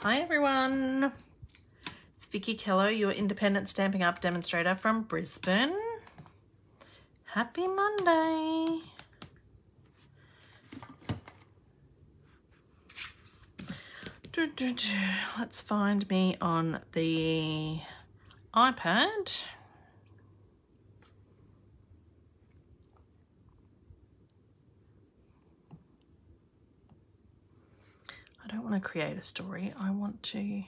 Hi everyone, it's Vickie Kello, your independent Stampin' Up demonstrator from Brisbane. Happy Monday. Let's find me on the iPad. I don't want to create a story. I want to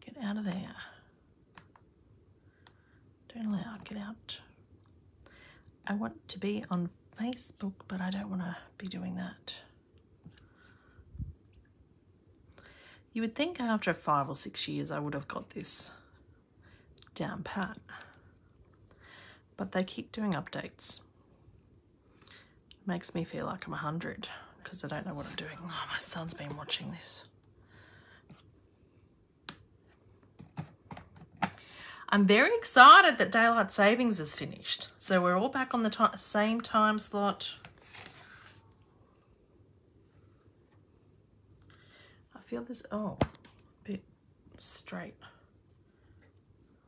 get out of there. Don't allow, get out. I want to be on Facebook, but I don't want to be doing that. You would think after 5 or 6 years I would have got this down pat, but they keep doing updates. Makes me feel like I'm 100 because I don't know what I'm doing. Oh, my son's been watching this. I'm very excited that daylight savings is finished, so we're all back on the same time slot. I feel this, oh, a bit straight.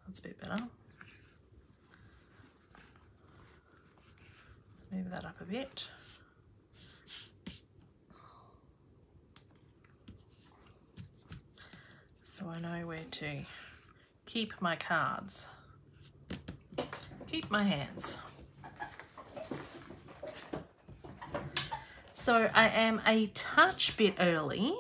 That's a bit better. Move that up a bit. So I know where to keep my cards. Keep my hands. So I am a touch bit early.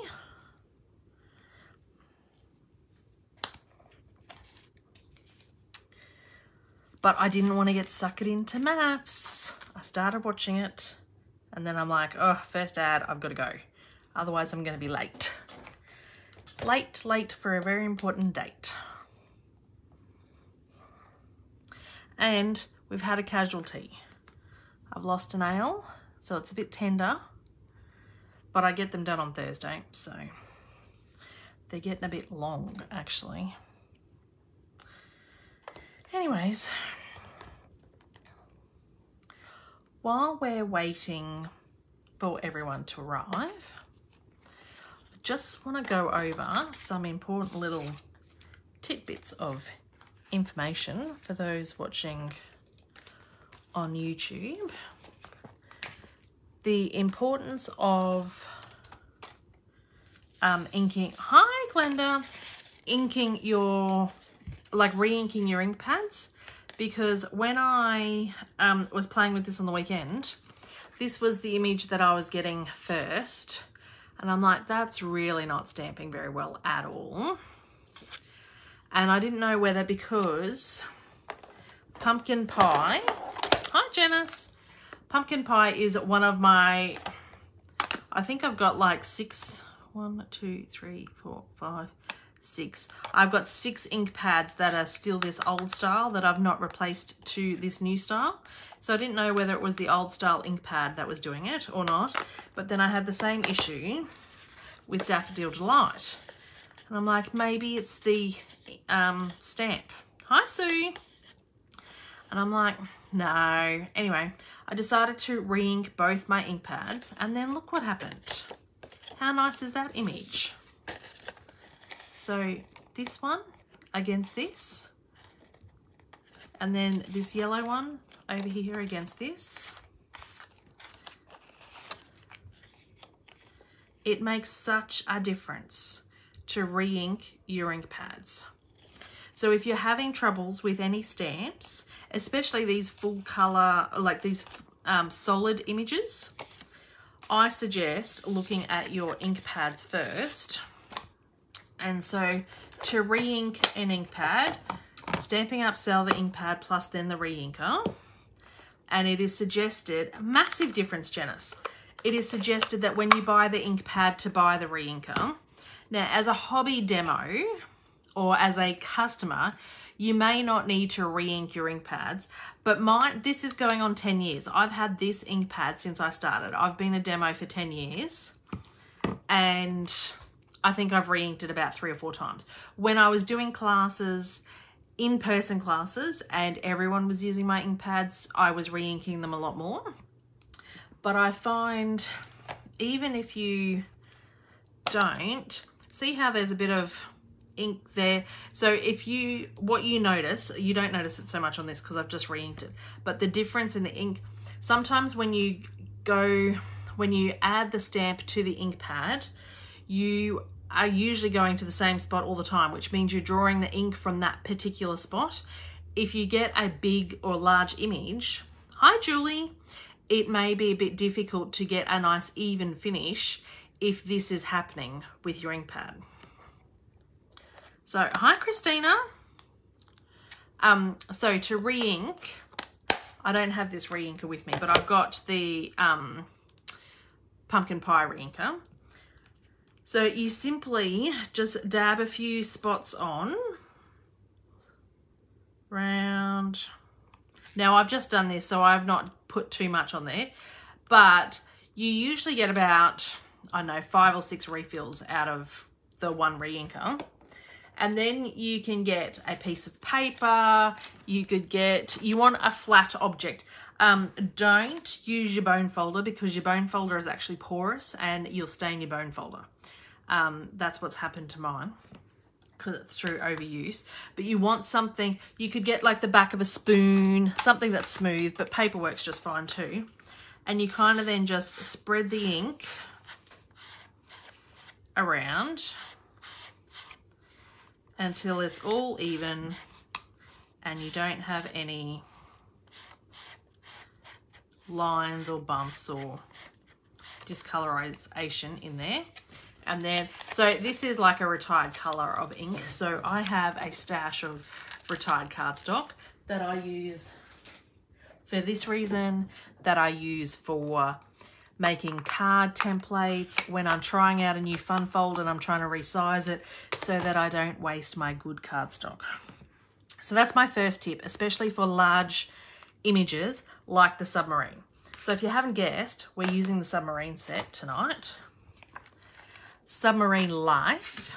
But I didn't want to get suckered into maths. I started watching it and then I'm like, oh, first ad, I've got to go. Otherwise I'm going to be late. Late for a very important date. And we've had a casualty. I've lost a nail, so it's a bit tender, but I get them done on Thursday, so they're getting a bit long, actually. Anyways, while we're waiting for everyone to arrive, I just want to go over some important little tidbits of information for those watching on YouTube. The importance of inking, hi Glenda, inking your, like re-inking your ink pads, because when I was playing with this on the weekend, this was the image that I was getting first, and I'm like, that's really not stamping very well at all. And I didn't know whether, because pumpkin pie, hi Janice, pumpkin pie is one of my, I think I've got like 6, 1, 2, 3, 4, 5, 6. I've got 6 ink pads that are still this old style that I've not replaced to this new style. So I didn't know whether it was the old style ink pad that was doing it or not. But then I had the same issue with Daffodil Delight. And I'm like, maybe it's the stamp. Hi, Sue. And I'm like, no. Anyway, I decided to re-ink both my ink pads, and then look what happened. How nice is that image? So this one against this, and then this yellow one over here against this. It makes such a difference to re-ink your ink pads. So if you're having troubles with any stamps, especially these full color, like these solid images, I suggest looking at your ink pads first. And so to re-ink an ink pad, Stampin' Up sell the ink pad plus then the re-inker. And it is suggested, massive difference, Janice. It is suggested that when you buy the ink pad to buy the re-inker. Now, as a hobby demo or as a customer, you may not need to re-ink your ink pads, but this is going on 10 years. I've had this ink pad since I started. I've been a demo for 10 years, and I think I've re-inked it about 3 or 4 times. When I was doing classes, in-person classes, and everyone was using my ink pads, I was re-inking them a lot more. But I find even if you don't, see how there's a bit of ink there? So if what you notice, you don't notice it so much on this because I've just re-inked it, but the difference in the ink, sometimes when you add the stamp to the ink pad, you are usually going to the same spot all the time, which means you're drawing the ink from that particular spot. If you get a big or large image, hi Julie, it may be a bit difficult to get a nice even finish if this is happening with your ink pad. So, hi Christina. So to re-ink, I don't have this re-inker with me, but I've got the pumpkin pie re-inker. So you simply just dab a few spots on, round. Now I've just done this, so I've not put too much on there, but you usually get about, I don't know, 5 or 6 refills out of the one re-inker. And then you can get a piece of paper, you want a flat object. Don't use your bone folder because your bone folder is actually porous and you'll stain your bone folder. That's what's happened to mine because it's through overuse. But you want something, you could get like the back of a spoon, something that's smooth, but paper works just fine too. And you kind of then just spread the ink around until it's all even and you don't have any lines or bumps or discoloration in there. And then, so this is like a retired color of ink. So I have a stash of retired cardstock that I use for this reason, that I use for making card templates when I'm trying out a new fun fold and I'm trying to resize it so that I don't waste my good cardstock. So that's my first tip, especially for large images like the Submarine. So if you haven't guessed, we're using the Submarine set tonight. Submarine Life.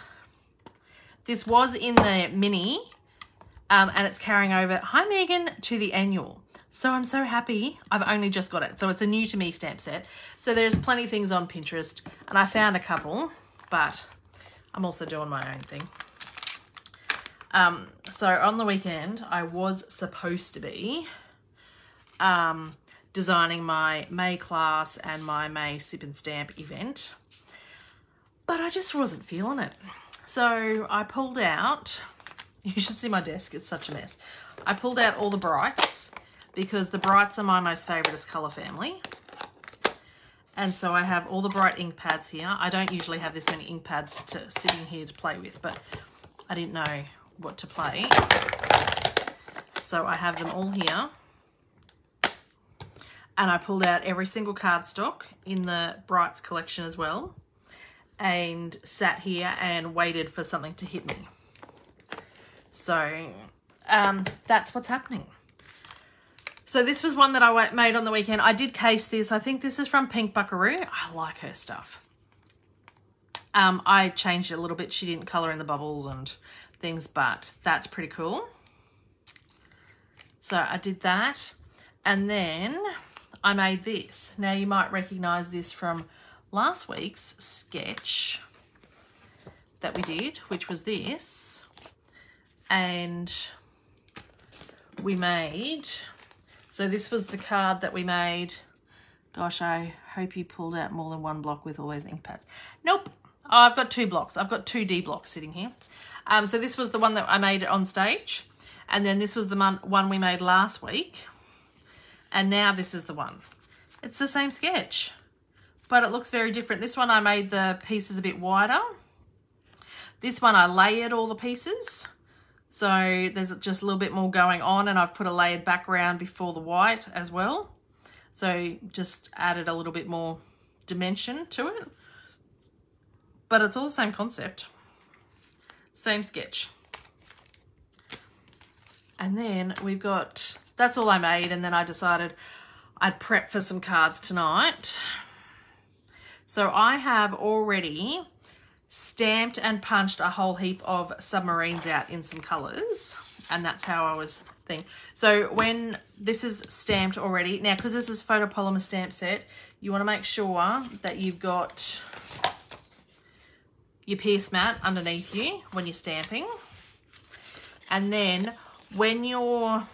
This was in the mini and it's carrying over, hi Megan, to the annual. So I'm so happy I've only just got it. So it's a new to me stamp set. So there's plenty of things on Pinterest and I found a couple, but I'm also doing my own thing. So on the weekend, I was supposed to be designing my May class and my May sip and stamp event, but I just wasn't feeling it. So I pulled out, you should see my desk, it's such a mess. I pulled out all the brights because the brights are my most favouriteest colour family. And so I have all the bright ink pads here. I don't usually have this many ink pads sitting here to play with, but I didn't know what to play. So I have them all here. And I pulled out every single cardstock in the Brights collection as well and sat here and waited for something to hit me. So that's what's happening. So this was one that I made on the weekend. I did case this. I think this is from Pink Buckaroo. I like her stuff. I changed it a little bit. She didn't colour in the bubbles and things, but that's pretty cool. So I did that. And then I made this. Now you might recognise this from last week's sketch that we did, which was this. And we made, so this was the card that we made. Gosh, I hope you pulled out more than one block with all those ink pads. Nope. Oh, I've got 2 blocks. I've got 2 D blocks sitting here. So this was the one that I made on stage. And then this was the one we made last week. And now this is the one. It's the same sketch, but it looks very different. This one I made the pieces a bit wider. This one I layered all the pieces. So there's just a little bit more going on and I've put a layered background before the white as well. So just added a little bit more dimension to it. But it's all the same concept. Same sketch. And then we've got, that's all I made, and then I decided I'd prep for some cards tonight. So I have already stamped and punched a whole heap of Submarines out in some colours, and that's how I was thinking. So when this is stamped already, now because this is photopolymer stamp set, you want to make sure that you've got your pierce mat underneath you when you're stamping. And then when you're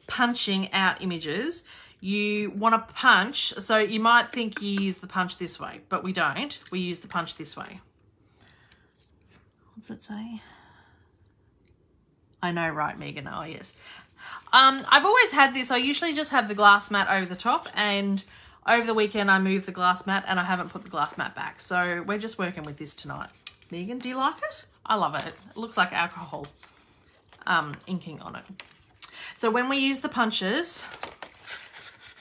punching out images, you want to punch. So you might think you use the punch this way, but we don't. We use the punch this way. What's it say? I know, right, Megan? Oh, yes. I've always had this. I usually just have the glass mat over the top, and over the weekend I moved the glass mat and I haven't put the glass mat back. So we're just working with this tonight. Megan, do you like it? I love it. It looks like alcohol inking on it. So when we use the punches,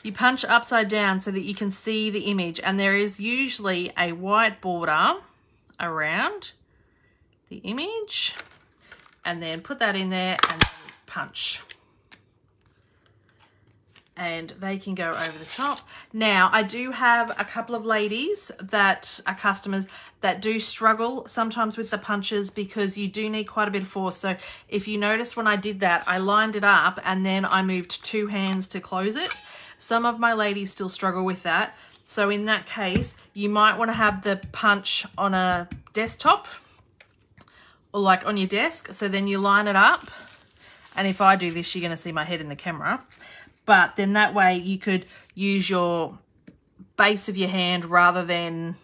you punch upside down so that you can see the image, and there is usually a white border around the image, and then put that in there and then punch. And they can go over the top. Now, I do have a couple of ladies that are customers that do struggle sometimes with the punches because you do need quite a bit of force. So if you notice when I did that, I lined it up and then I moved 2 hands to close it. Some of my ladies still struggle with that. So in that case, you might want to have the punch on a desktop or like on your desk. So then you line it up. And if I do this, you're going to see my head in the camera. But then that way you could use your base of your hand rather than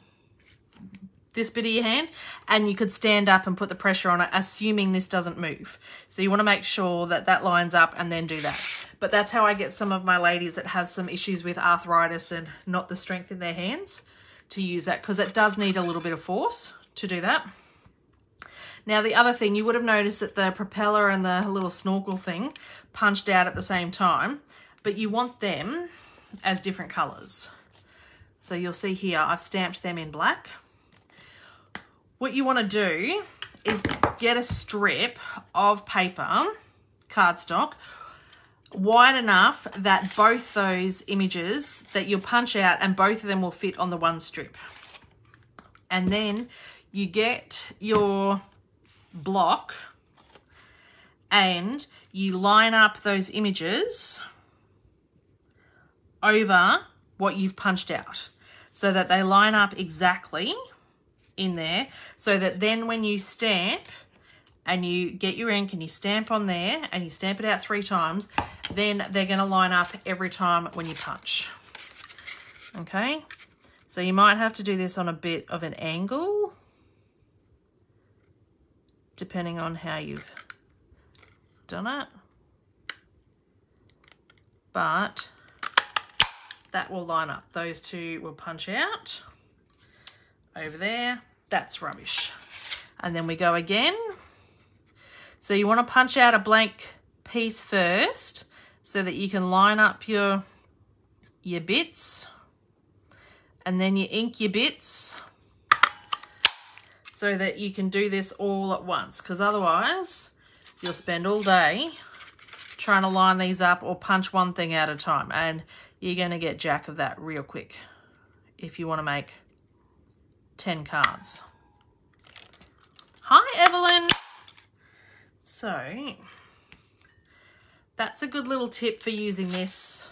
this bit of your hand, and you could stand up and put the pressure on it, assuming this doesn't move. So you want to make sure that that lines up and then do that. But that's how I get some of my ladies that have some issues with arthritis and not the strength in their hands to use that, because it does need a little bit of force to do that. Now, the other thing, you would have noticed that the propeller and the little snorkel thing punched out at the same time, but you want them as different colours. So you'll see here, I've stamped them in black. What you want to do is get a strip of paper, cardstock, wide enough that both those images that you'll punch out and both of them will fit on the one strip. And then you get your block and you line up those images over what you've punched out so that they line up exactly in there, so that then when you stamp and you get your ink and you stamp on there and you stamp it out 3 times, then they're going to line up every time when you punch. Okay, so you might have to do this on a bit of an angle depending on how you've done it, but that will line up. Those 2 will punch out over there. That's rubbish. And then we go again. So you want to punch out a blank piece first so that you can line up your bits, and then you ink your bits so that you can do this all at once, because otherwise you'll spend all day trying to line these up or punch one thing at a time, and you're going to get jack of that real quick if you want to make 10 cards. Hi, Evelyn. So that's a good little tip for using this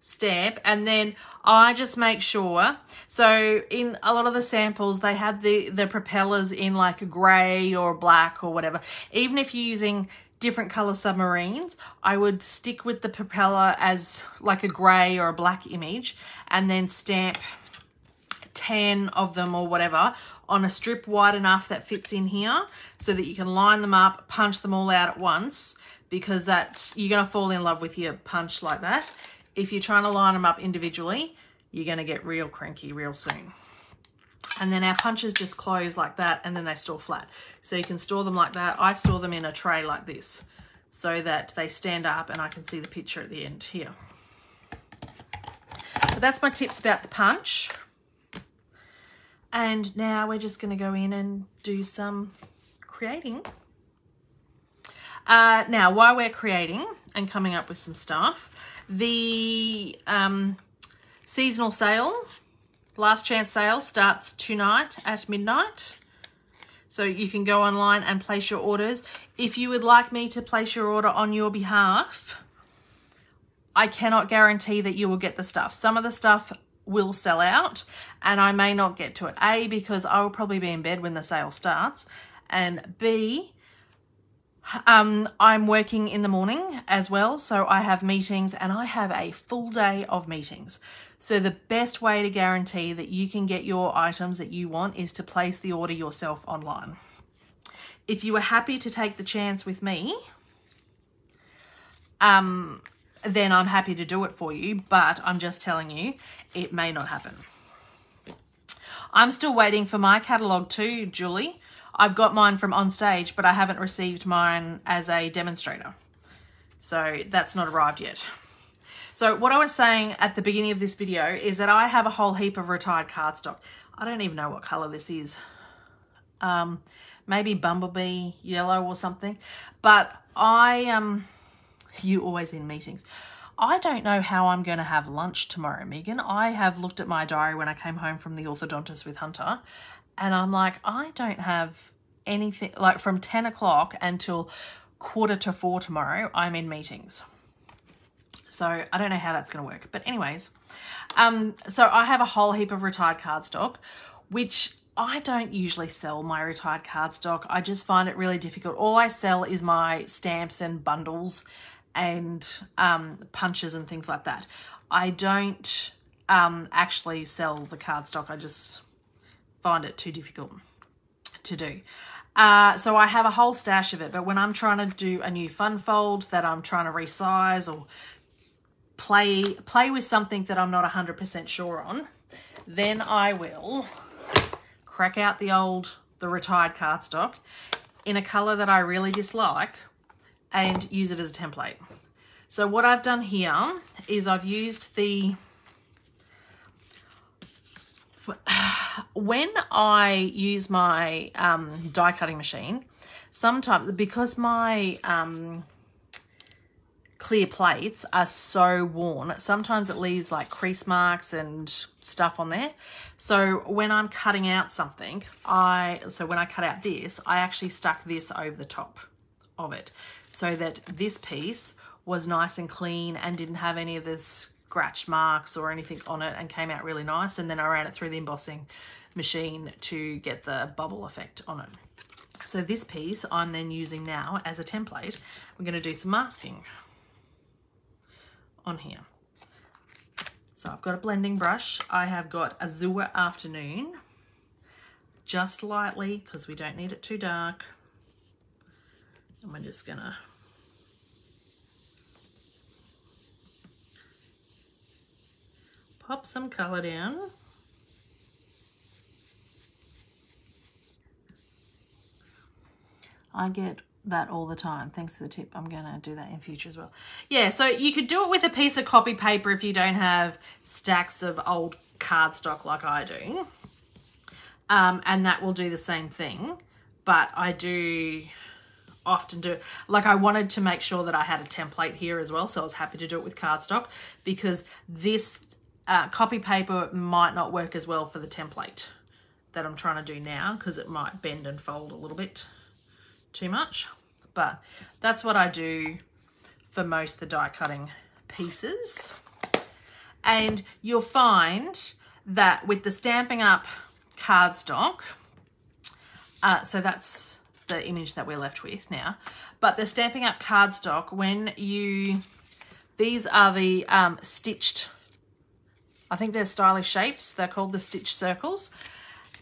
stamp. And then I just make sure, so in a lot of the samples they had the propellers in like a grey or black or whatever. Even if you're using different color submarines, I would stick with the propeller as like a grey or a black image, and then stamp 10 of them or whatever on a strip wide enough that fits in here so that you can line them up, punch them all out at once, because you're going to fall in love with your punch like that. If you're trying to line them up individually, you're going to get real cranky real soon. And then our punches just close like that, and then they store flat. So you can store them like that. I store them in a tray like this so that they stand up and I can see the picture at the end here. But that's my tips about the punch. And now we're just going to go in and do some creating. Now, while we're creating and coming up with some stuff, the seasonal sale, last chance sale, starts tonight at midnight. So you can go online and place your orders. If you would like me to place your order on your behalf, I cannot guarantee that you will get the stuff. Some of the stuff will sell out, and I may not get to it. A, because I will probably be in bed when the sale starts, and B, I'm working in the morning as well, so I have meetings and I have a full day of meetings. So the best way to guarantee that you can get your items that you want is to place the order yourself online. If you are happy to take the chance with me, then I'm happy to do it for you, but I'm just telling you, it may not happen. I'm still waiting for my catalogue too, Julie. I've got mine from On Stage, but I haven't received mine as a demonstrator. So that's not arrived yet. So what I was saying at the beginning of this video is that I have a whole heap of retired cardstock. I don't even know what colour this is. Maybe bumblebee yellow or something. But you always in meetings. I don't know how I'm going to have lunch tomorrow, Megan. I have looked at my diary when I came home from the orthodontist with Hunter, and I'm like, I don't have anything, like from 10 o'clock until 3:45 tomorrow, I'm in meetings. So I don't know how that's going to work. But anyways, so I have a whole heap of retired cardstock, which I don't usually sell my retired cardstock. I just find it really difficult. All I sell is my stamps and bundles and punches and things like that. I don't actually sell the cardstock. I just find it too difficult to do. So I have a whole stash of it, but when I'm trying to do a new fun fold that I'm trying to resize or play with something that I'm not 100% sure on, then I will crack out the retired cardstock in a color that I really dislike and use it as a template. So what I've done here is I've used when I use my die cutting machine, sometimes because my clear plates are so worn, sometimes it leaves like crease marks and stuff on there. So when I'm cutting out something, when I cut out this, I actually stuck this over the top of it so that this piece was nice and clean and didn't have any of the scratch marks or anything on it and came out really nice. And then I ran it through the embossing machine to get the bubble effect on it. So this piece I'm then using now as a template. We're going to do some masking on here. So I've got a blending brush. I have got Azure Afternoon, just lightly because we don't need it too dark. And we're just gonna pop some color down. I get that all the time. Thanks for the tip. I'm going to do that in future as well. Yeah, so you could do it with a piece of copy paper if you don't have stacks of old cardstock like I do. And that will do the same thing. But I do often do, like I wanted to make sure that I had a template here as well. So I was happy to do it with cardstock because this copy paper might not work as well for the template that I'm trying to do now because it might bend and fold a little bit too much. But that's what I do for most of the die cutting pieces. And you'll find that with the Stampin' Up cardstock, so that's the image that we're left with now, but the Stampin' Up cardstock, these are the stitched, I think they're stylish shapes, they're called the stitch circles.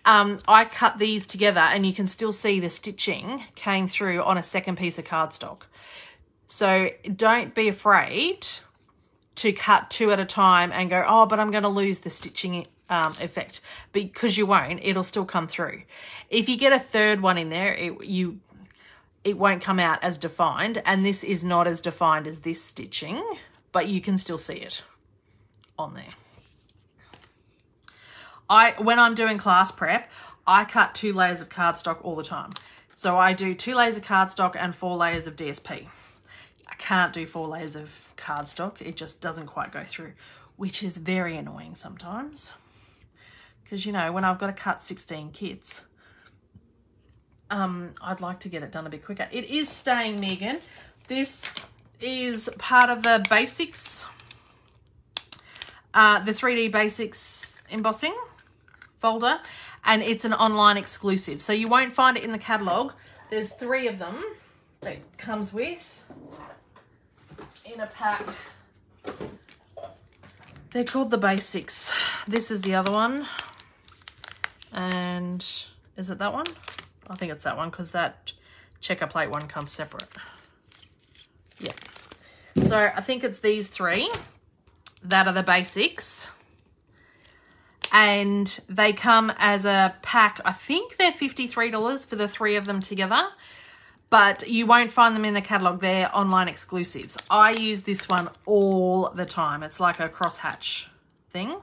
I cut these together and you can still see the stitching came through on a second piece of cardstock. So don't be afraid to cut two at a time and go, oh, but I'm going to lose the stitching effect, because you won't. It'll still come through. If you get a third one in there, it won't come out as defined, and this is not as defined as this stitching, but you can still see it on there. When I'm doing class prep, I cut 2 layers of cardstock all the time. So I do 2 layers of cardstock and 4 layers of DSP. I can't do 4 layers of cardstock. It just doesn't quite go through, which is very annoying sometimes. Because, you know, when I've got to cut 16 kits, I'd like to get it done a bit quicker. It is staying, Megan. This is part of the basics the 3D Basics embossing folder, and it's an online exclusive. So you won't find it in the catalogue. There's 3 of them that comes with in a pack. They're called the Basics. This is the other one. And is it that one? I think it's that one because that checker plate one comes separate. Yeah. So I think it's these 3 that are the Basics. And they come as a pack. I think they're $53 for the 3 of them together. But you won't find them in the catalogue. They're online exclusives. I use this one all the time. It's like a crosshatch thing.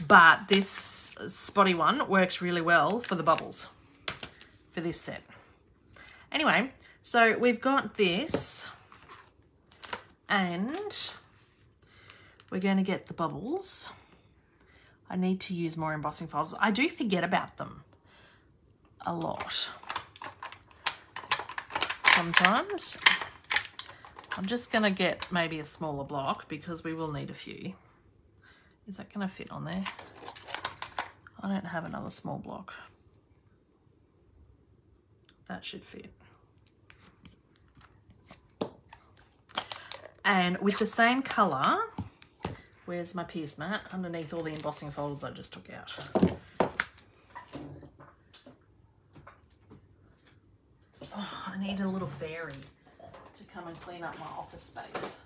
But this spotty one works really well for the bubbles for this set. Anyway, so we've got this. And we're going to get the bubbles. I need to use more embossing folders. I do forget about them a lot. Sometimes. I'm just going to get maybe a smaller block because we will need a few. Is that going to fit on there? I don't have another small block. That should fit. And with the same colour, where's my pierce mat? Underneath all the embossing folders I just took out. Oh, I need a little fairy to come and clean up my office space.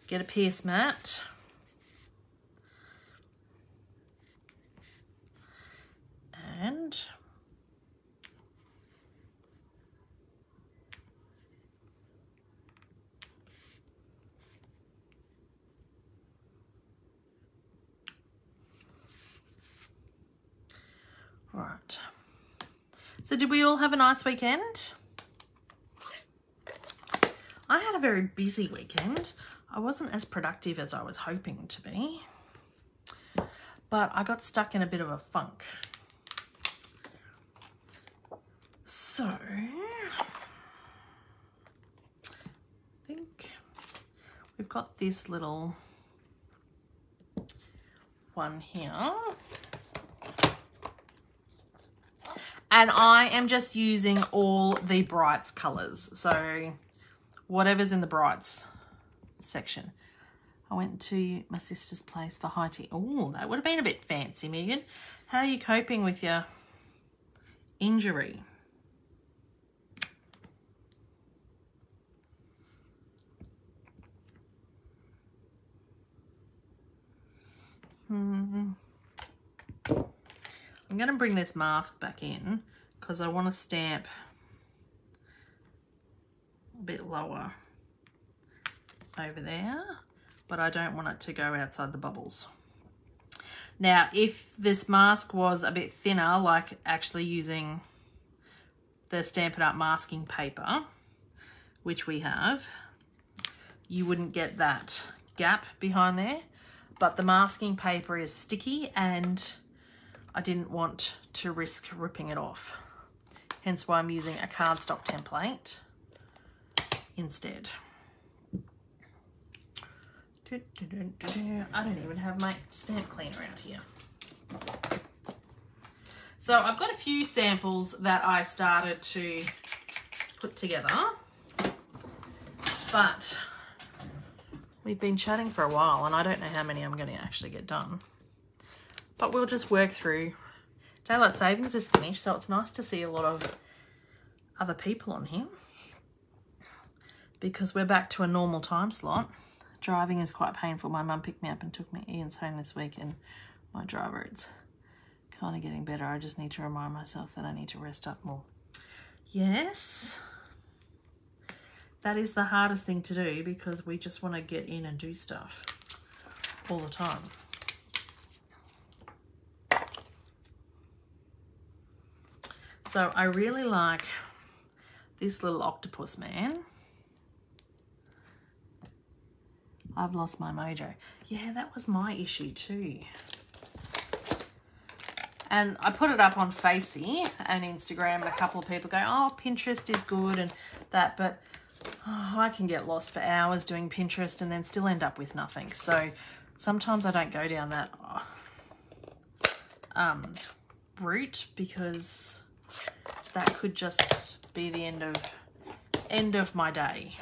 Get a pierce mat. And right. So did we all have a nice weekend? I had a very busy weekend. I wasn't as productive as I was hoping to be, but I got stuck in a bit of a funk. So I think we've got this little one here. And I am just using all the Brights colours. So whatever's in the Brights section. I went to my sister's place for high tea. Oh, that would have been a bit fancy, Megan. How are you coping with your injury? I'm going to bring this mask back in because I want to stamp a bit lower over there, but I don't want it to go outside the bubbles. Now, if this mask was a bit thinner, like actually using the Stampin' Up! Masking paper, which we have, you wouldn't get that gap behind there. But the masking paper is sticky and I didn't want to risk ripping it off. Hence why I'm using a cardstock template instead. I don't even have my stamp cleaner out here. So I've got a few samples that I started to put together, but we've been chatting for a while and I don't know how many I'm going to actually get done. But we'll just work through. Daylight savings is finished, so it's nice to see a lot of other people on here because we're back to a normal time slot. Driving is quite painful. My mum picked me up and took me Ian's home this week, and my driver, it's kind of getting better. I just need to remind myself that I need to rest up more. Yes, that is the hardest thing to do because we just want to get in and do stuff all the time. So I really like this little octopus man. I've lost my mojo. Yeah, that was my issue too. And I put it up on Facey and Instagram, and a couple of people go, oh, Pinterest is good and that, but I can get lost for hours doing Pinterest and then still end up with nothing. So sometimes I don't go down that route, because that could just be the end of my day.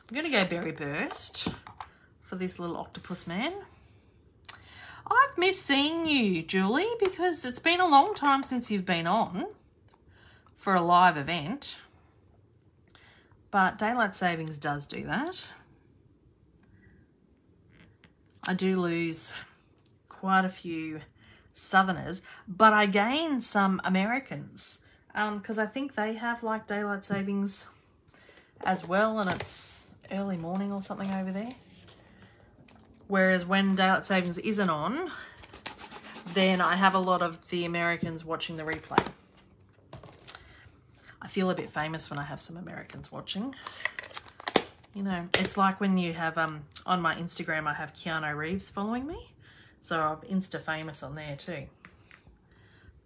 I'm going to go Berry Burst for this little octopus man. I've missed seeing you, Julie, because it's been a long time since you've been on for a live event. But daylight savings does do that. I do lose quite a few Southerners, but I gain some Americans, because I think they have like daylight savings as well, and it's early morning or something over there. Whereas when daylight savings isn't on, then I have a lot of the Americans watching the replay. I feel a bit famous when I have some Americans watching. You know, it's like when you have, on my Instagram, I have Keanu Reeves following me. So I'm Insta famous on there too.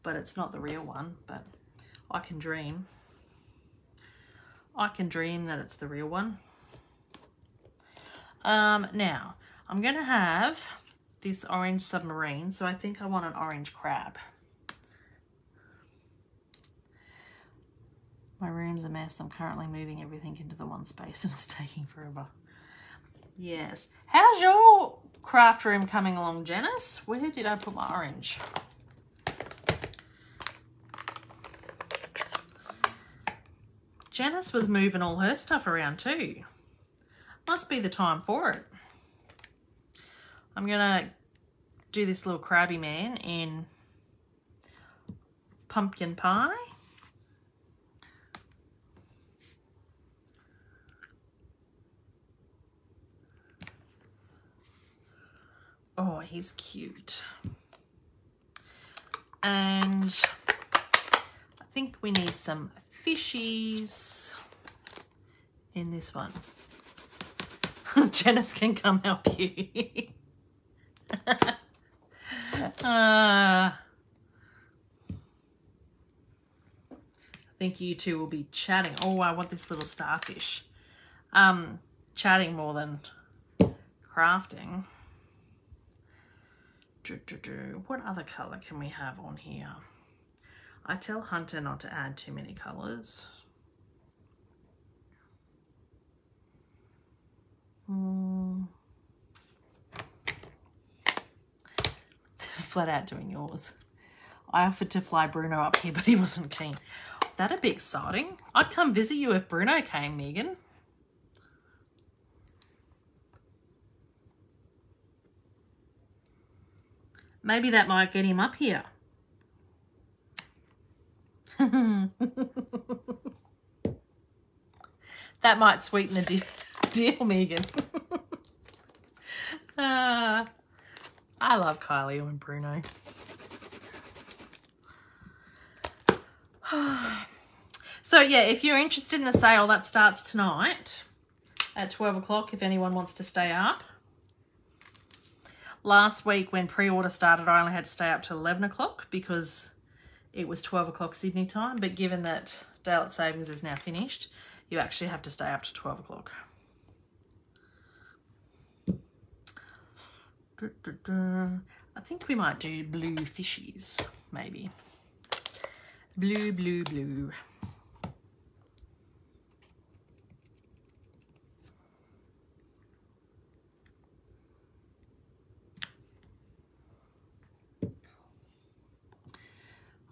But it's not the real one, but I can dream. I can dream that it's the real one. Now, I'm going to have this orange submarine, so I think I want an orange crab. My room's a mess. I'm currently moving everything into the one space and it's taking forever. Yes. How's your craft room coming along, Janice? Where did I put my orange? Janice was moving all her stuff around too. Must be the time for it. I'm going to do this little crabby man in pumpkin pie. Oh, he's cute. And I think we need some fishies in this one. Janice can come help you. I think you two will be chatting. Oh, I want this little starfish. Chatting more than crafting. What other colour can we have on here? I tell Hunter not to add too many colours. Flat out doing yours. I offered to fly Bruno up here, but he wasn't keen. That'd be exciting. I'd come visit you if Bruno came, Megan. Maybe that might get him up here. That might sweeten the deal, Megan. I love Kylie and Bruno. So yeah, if you're interested in the sale, that starts tonight at 12 o'clock if anyone wants to stay up. Last week when pre-order started, I only had to stay up till 11 o'clock because it was 12 o'clock Sydney time. But given that daylight savings is now finished, you actually have to stay up to 12 o'clock. I think we might do blue fishies, maybe. Blue, blue, blue.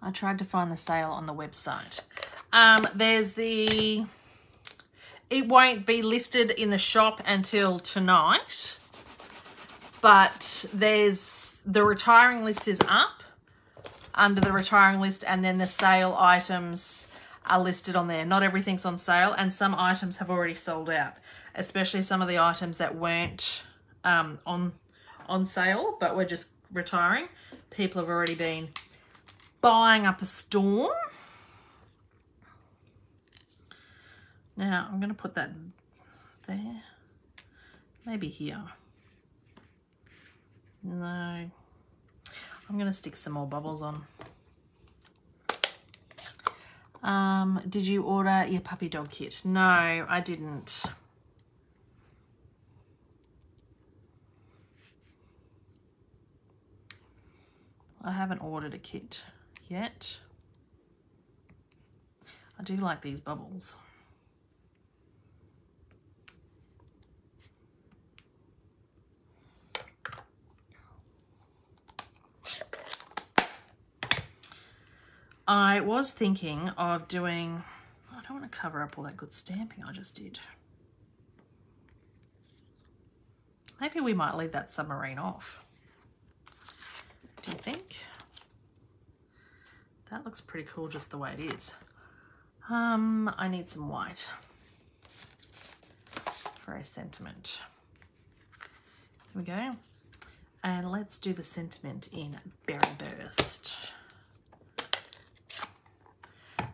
I tried to find the sale on the website. There's the... It won't be listed in the shop until tonight, but there's... The retiring list is up under the retiring list, and then the sale items are listed on there. Not everything's on sale, and some items have already sold out, especially some of the items that weren't on sale, but were just retiring. People have already been buying up a storm. Now, I'm going to put that there. Maybe here. No. I'm going to stick some more bubbles on. Did you order your puppy dog kit? No, I didn't. I haven't ordered a kit yet. I do like these bubbles. I was thinking of doing, I don't want to cover up all that good stamping I just did. Maybe we might leave that submarine off. Do you think? That looks pretty cool just the way it is. I need some white for a sentiment. Here we go. And let's do the sentiment in Berry Burst.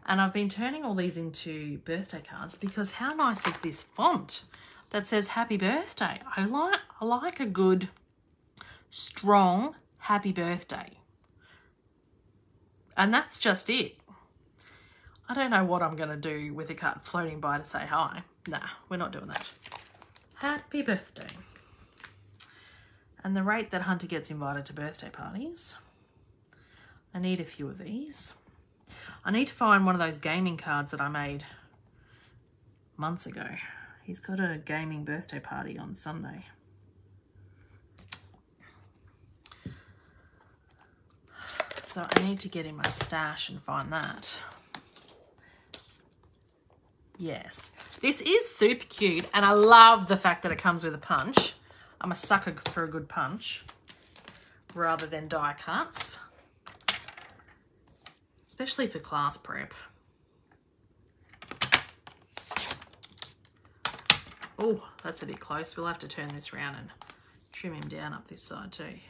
And I've been turning all these into birthday cards because how nice is this font that says happy birthday? I like a good, strong happy birthday. And that's just it. I don't know what I'm going to do with a card floating by to say hi. Nah, we're not doing that. Happy birthday. And the rate that Hunter gets invited to birthday parties, I need a few of these. I need to find one of those gaming cards that I made months ago. He's got a gaming birthday party on Sunday. So I need to get in my stash and find that. Yes, this is super cute and I love the fact that it comes with a punch. I'm a sucker for a good punch rather than die cuts, especially for class prep. Oh, that's a bit close. We'll have to turn this around and trim him down up this side too.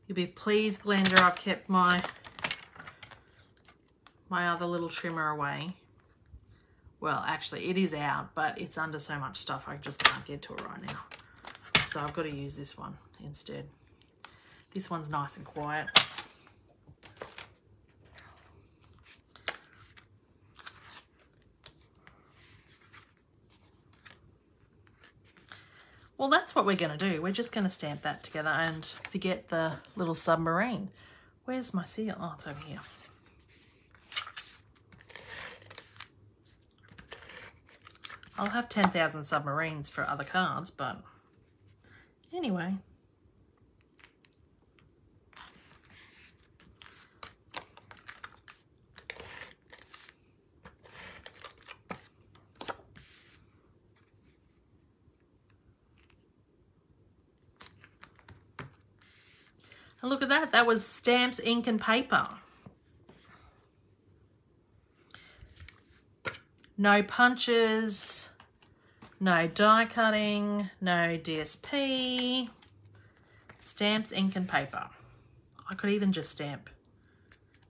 You'll be pleased, Glenda, I've kept my other little trimmer away. Well, actually, it is out, but it's under so much stuff I just can't get to it right now. So I've got to use this one instead. This one's nice and quiet. Well, that's what we're going to do. We're just going to stamp that together and forget the little submarine. Where's my seal? Oh, it's over here. I'll have 10,000 submarines for other cards, but anyway. And look at that. That was stamps, ink and paper. No punches, no die cutting, no DSP, stamps, ink and paper. I could even just stamp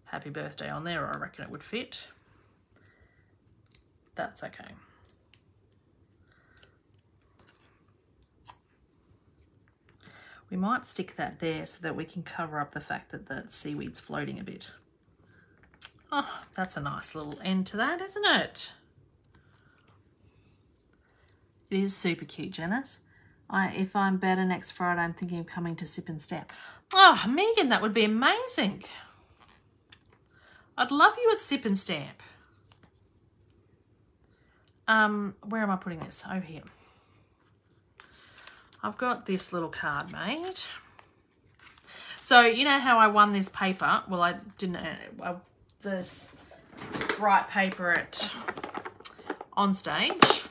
happy birthday on there, or I reckon it would fit. That's okay. We might stick that there so that we can cover up the fact that the seaweed's floating a bit. Oh, that's a nice little end to that, isn't it? It is super cute, Janice. If I'm better next Friday, I'm thinking of coming to Sip and Stamp. Oh, Megan, that would be amazing. I'd love you at Sip and Stamp. Where am I putting this? Over here. I've got this little card made. So, you know how I won this paper? Well, I didn't, this bright paper on stage.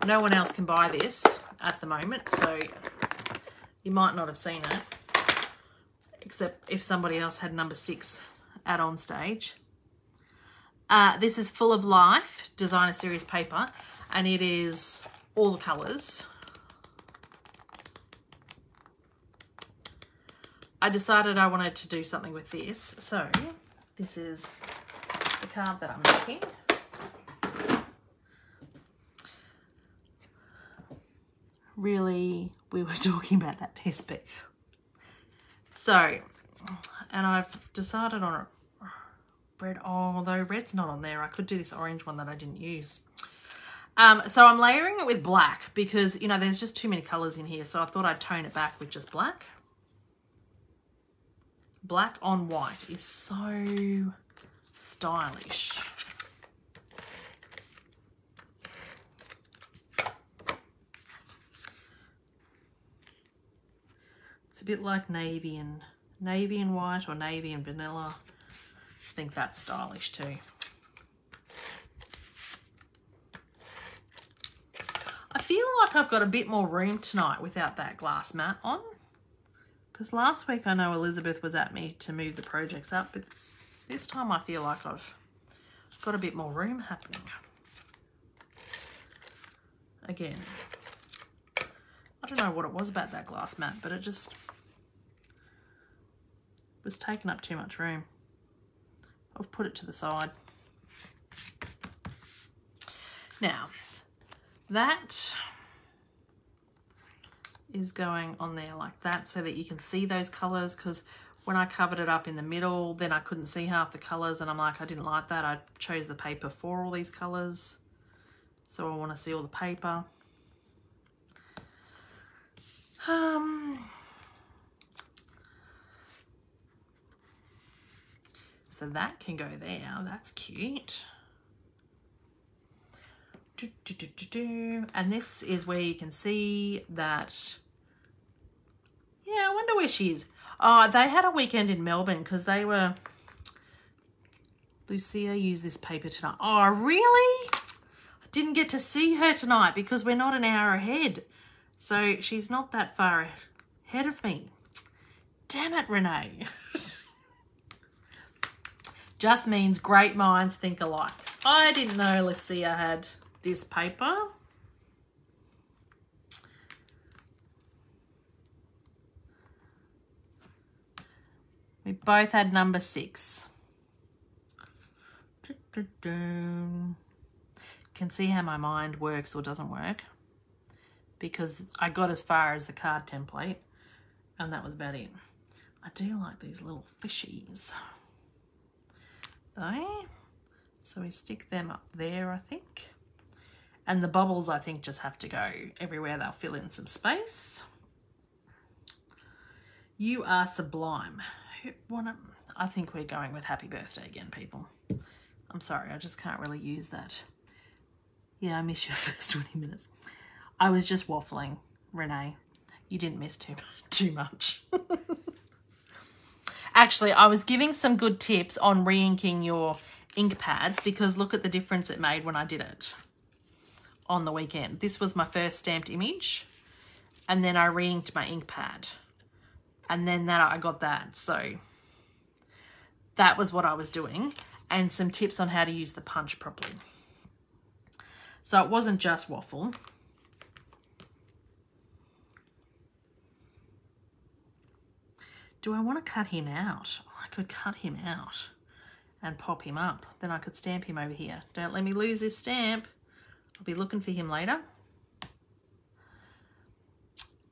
No one else can buy this at the moment, so you might not have seen it, except if somebody else had number 6 at on stage. This is Full of Life Designer Series paper, and it is all the colours. I decided I wanted to do something with this, so this is the card that I'm making. really, we were talking about that test bit. So, and I've decided on a red, although red's not on there. I could do this orange one that I didn't use. So I'm layering it with black because, you know, there's just too many colours in here. So I thought I'd tone it back with just black. Black on white is so stylish. It's a bit like navy and white or navy and vanilla. I think that's stylish too. I feel like I've got a bit more room tonight without that glass mat on. Because last week I know Elizabeth was at me to move the projects up, but this time I feel like I've got a bit more room happening. Again, I don't know what it was about that glass mat, but it just was taking up too much room. I've put it to the side. Now, that is going on there like that so that you can see those colours, because when I covered it up in the middle, then I couldn't see half the colours, and I'm like, I didn't like that. I chose the paper for all these colours, so I want to see all the paper. So that can go there. That's cute. And this is where you can see that. Yeah, I wonder where she is. Oh, they had a weekend in Melbourne because they were. Lucia used this paper tonight. Oh, really? I didn't get to see her tonight because we're not an hour ahead. So she's not that far ahead of me. Damn it, Renee. Just means great minds think alike. I didn't know Lucia had this paper. We both had number 6. Can see how my mind works or doesn't work, because I got as far as the card template and that was about it. I do like these little fishies though, so we stick them up there, I think. And the bubbles, I think, just have to go everywhere. They'll fill in some space. You are sublime. I think we're going with happy birthday again, people. I'm sorry, I just can't really use that. Yeah, I miss your first 20 minutes. I was just waffling, Renee. You didn't miss too much. Actually, I was giving some good tips on re-inking your ink pads, because look at the difference it made when I did it on the weekend. This was my first stamped image, and then I re-inked my ink pad, and then I got that. So that was what I was doing, and some tips on how to use the punch properly. So it wasn't just waffle. Do I want to cut him out? I could cut him out and pop him up. Then I could stamp him over here. Don't let me lose this stamp. I'll be looking for him later.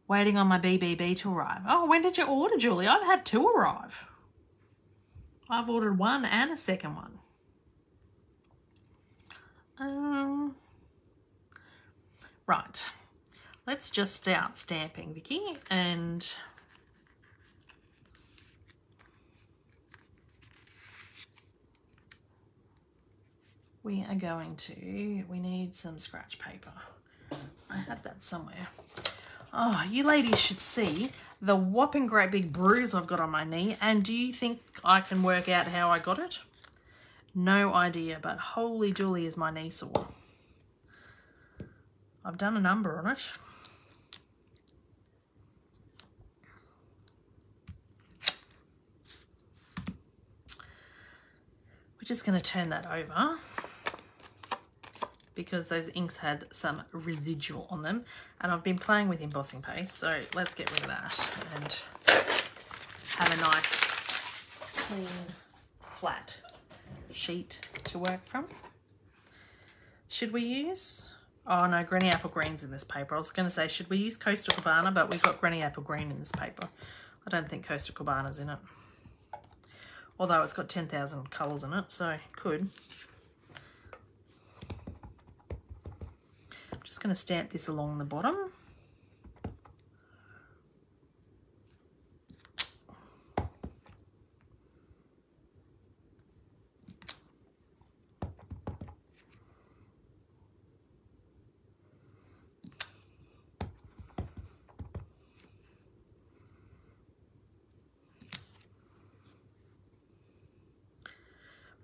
Waiting on my BBB to arrive. Oh, when did you order, Julie? I've had 2 arrive. I've ordered 1 and a second one. Right. Let's just start stamping, Vickie, and we are going to, we need some scratch paper. I had that somewhere. Oh, you ladies should see the whopping great big bruise I've got on my knee. And do you think I can work out how I got it? No idea, but holy dooly is my knee sore. I've done a number on it. We're just going to turn that over, because those inks had some residual on them, and I've been playing with embossing paste, so let's get rid of that and have a nice clean flat sheet to work from. Should we use Oh no, Granny Apple Green's in this paper. I was going to say, should we use Coastal Cabana? But we've got Granny Apple Green in this paper. I don't think Coastal Cabana's in it. Although it's got 10,000 colours in it, so could. I'm just going to stamp this along the bottom.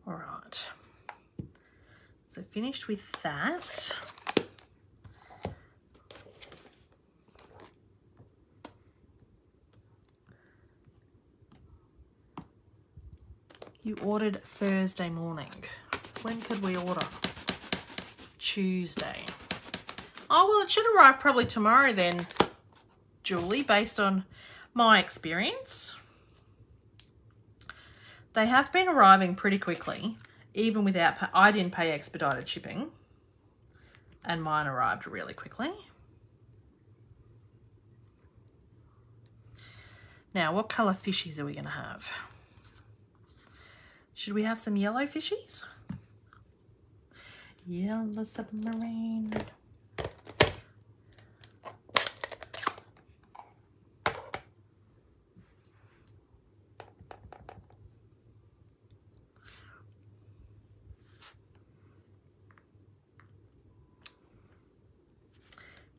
All right, so finished with that. You ordered Thursday morning. When could we order? Tuesday. Oh, well, it should arrive probably tomorrow then, Julie, based on my experience. They have been arriving pretty quickly, even without, I didn't pay expedited shipping, and mine arrived really quickly. Now, what colour fishies are we going to have? Should we have some yellow fishies? Yellow submarine.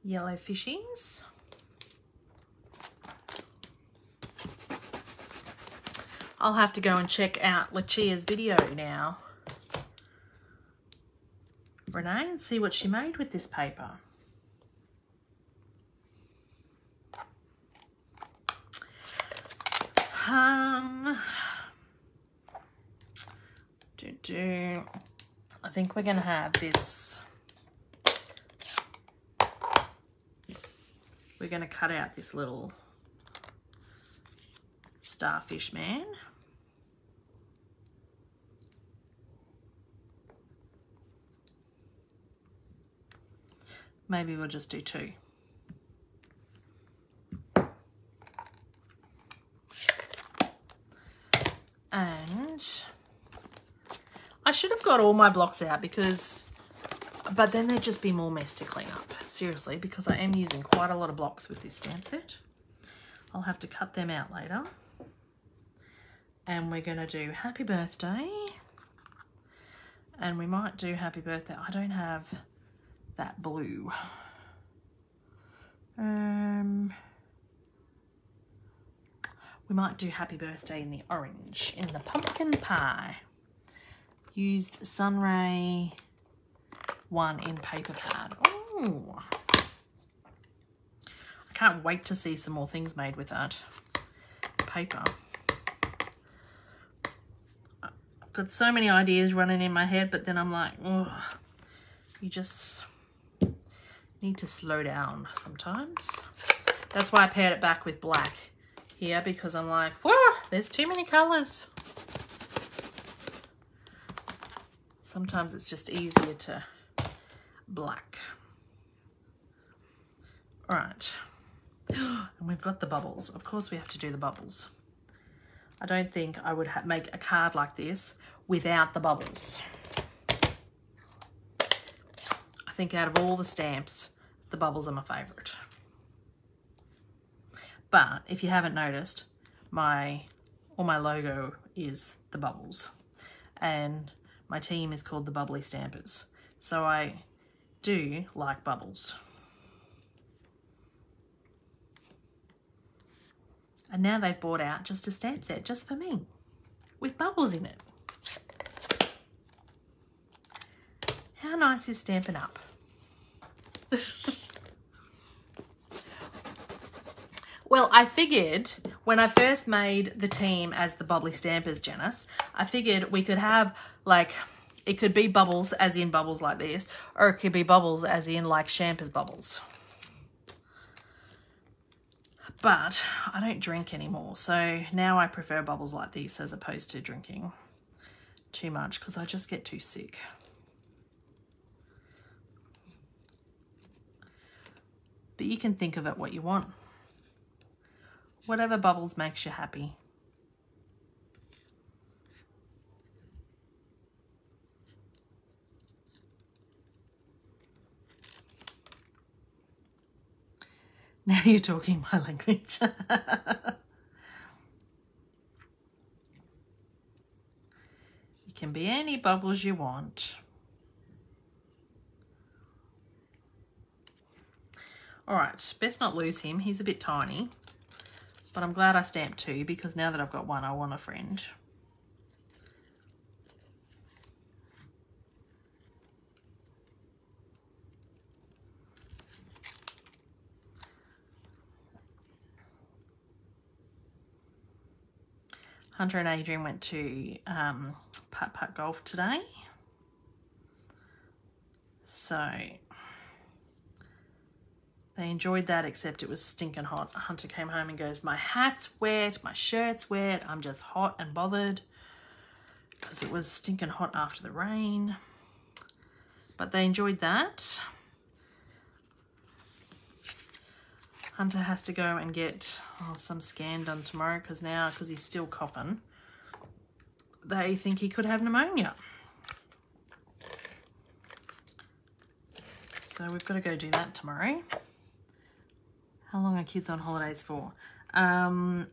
Yellow fishies. I'll have to go and check out Lucia's video now, Renee, and see what she made with this paper. I think we're going to have this. We're going to cut out this little starfish man. Maybe we'll just do two. And I should have got all my blocks out but then there'd just be more mess to clean up, seriously, because I am using quite a lot of blocks with this stamp set. I'll have to cut them out later. And we're going to do happy birthday. And we might do happy birthday. I don't have that blue. We might do happy birthday in the orange, in the pumpkin pie. Used Sunray 1 in paper pad. Oh, I can't wait to see some more things made with that paper. I've got so many ideas running in my head, but then I'm like, oh, you just need to slow down sometimes. That's why I paired it back with black here, because I'm like, whoa, there's too many colors. Sometimes it's just easier to black. All right. And we've got the bubbles. Of course we have to do the bubbles. I don't think I would make a card like this without the bubbles. I think out of all the stamps, the bubbles are my favorite. But if you haven't noticed, my logo is the bubbles, and my team is called the Bubbly Stampers. So I do like bubbles. And now they've brought out just a stamp set just for me with bubbles in it. How nice is Stampin' Up? Well, I figured when I first made the team as the Bubbly Stampers, Janice, I figured we could have, like, it could be bubbles as in bubbles like this, or it could be bubbles as in like Champers bubbles. But I don't drink anymore, so now I prefer bubbles like this as opposed to drinking too much, because I just get too sick. But you can think of it what you want. Whatever bubbles makes you happy. Now you're talking my language. You can be any bubbles you want. All right, best not lose him. He's a bit tiny, but I'm glad I stamped 2 because now that I've got 1, I want a friend. Hunter and Adrian went to putt-putt golf today. So they enjoyed that, except it was stinking hot. Hunter came home and goes, my hat's wet, my shirt's wet, I'm just hot and bothered, because it was stinking hot after the rain. But they enjoyed that. Hunter has to go and get some scan done tomorrow because he's still coughing, they think he could have pneumonia. So we've got to go do that tomorrow. How long are kids on holidays for?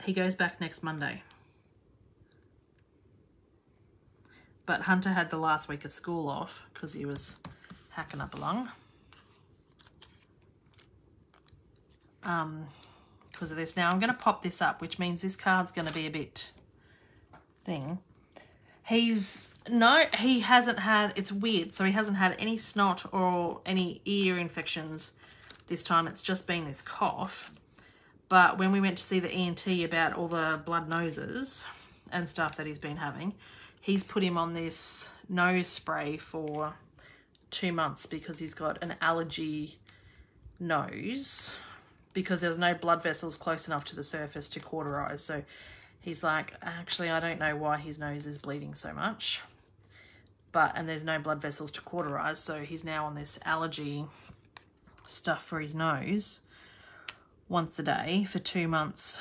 He goes back next Monday. But Hunter had the last week of school off because he was hacking up along. Because of this. Now I'm going to pop this up, which means this card's going to be a bit thing. He hasn't had, it's weird, so he hasn't had any snot or any ear infections this time. It's just been this cough. But when we went to see the ENT about all the blood noses and stuff that he's been having, he's put him on this nose spray for 2 months because he's got an allergy nose, because there was no blood vessels close enough to the surface to cauterize. So he's like, actually, I don't know why his nose is bleeding so much. And there's no blood vessels to cauterize. So he's now on this allergy stuff for his nose once a day for 2 months.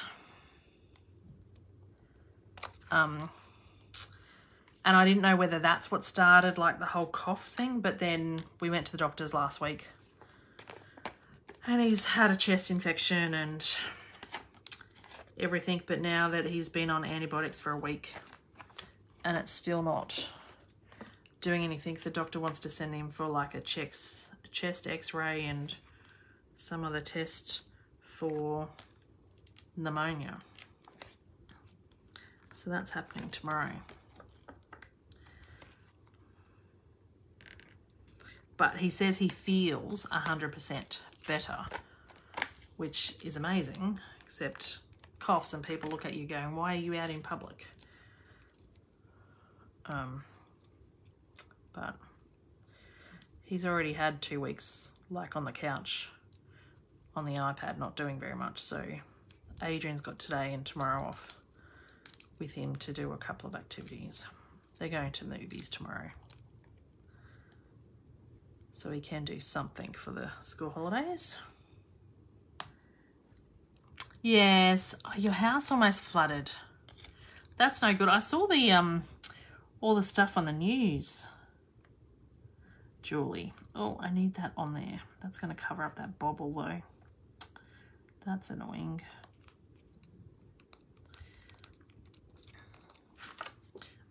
And I didn't know whether that's what started like the whole cough thing, but then we went to the doctor's last week and he's had a chest infection and everything, but now that he's been on antibiotics for a week and it's still not doing anything, the doctor wants to send him for like a chest x-ray and some other test for pneumonia. So that's happening tomorrow. But he says he feels 100% better, which is amazing, except coughs and people look at you going, why are you out in public? But he's already had 2 weeks like on the couch on the iPad, not doing very much. So Adrian's got today and tomorrow off with him to do a couple of activities. They're going to movies tomorrow, so he can do something for the school holidays. Yes, your house almost flooded. That's no good. I saw the all the stuff on the news, Julie. Oh, I need that on there. That's going to cover up that bobble though. That's annoying.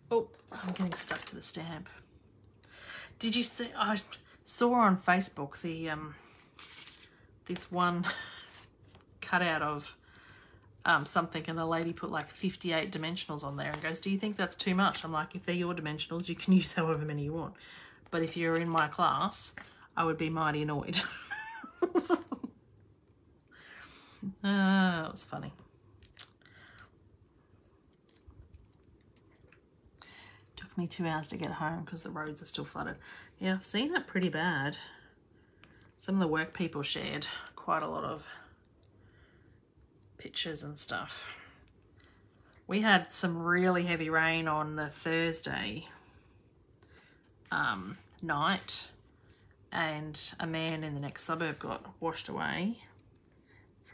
Oh, I'm getting stuck to the stamp. Did you see? I saw on Facebook the this one cutout of something, and a lady put like 58 dimensionals on there and goes, do you think that's too much? I'm like, if they're your dimensionals, you can use however many you want. But if you're in my class, I would be mighty annoyed. It was funny. Took me 2 hours to get home because the roads are still flooded. Yeah, I've seen it pretty bad. Some of the work people shared quite a lot of pictures and stuff. We had some really heavy rain on the Thursday night, and a man in the next suburb got washed away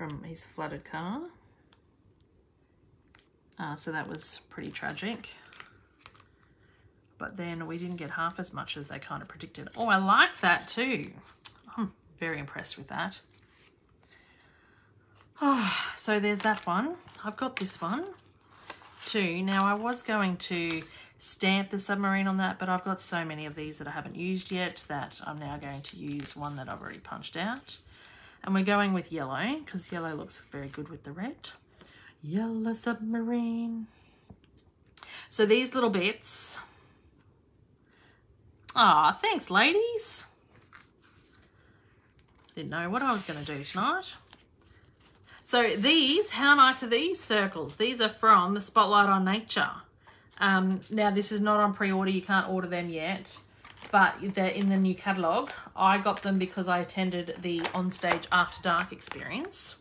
from his flooded car. So that was pretty tragic. But then we didn't get half as much as they kind of predicted. Oh, I like that too. I'm very impressed with that. Oh, so there's that one. I've got this one too. Now I was going to stamp the submarine on that, but I've got so many of these that I haven't used yet that I'm now going to use one that I've already punched out. And we're going with yellow because yellow looks very good with the red. Yellow submarine. So these little bits. Ah, thanks, ladies. Didn't know what I was going to do tonight. So these, how nice are these circles? These are from the Spotlight on Nature. Now, this is not on pre-order. You can't order them yet, but they're in the new catalogue. I got them because I attended the Onstage After Dark experience.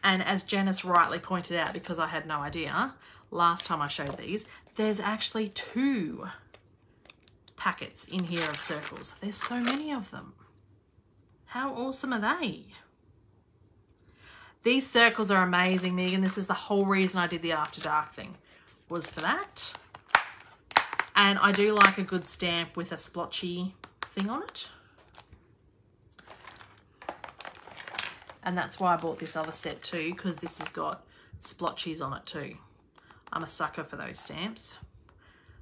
And as Janice rightly pointed out, because I had no idea, last time I showed these, there's actually 2 packets in here of circles. There's so many of them. How awesome are they? These circles are amazing, Megan. This is the whole reason I did the After Dark thing, was for that. And I do like a good stamp with a splotchy thing on it. And that's why I bought this other set too, because this has got splotchies on it too. I'm a sucker for those stamps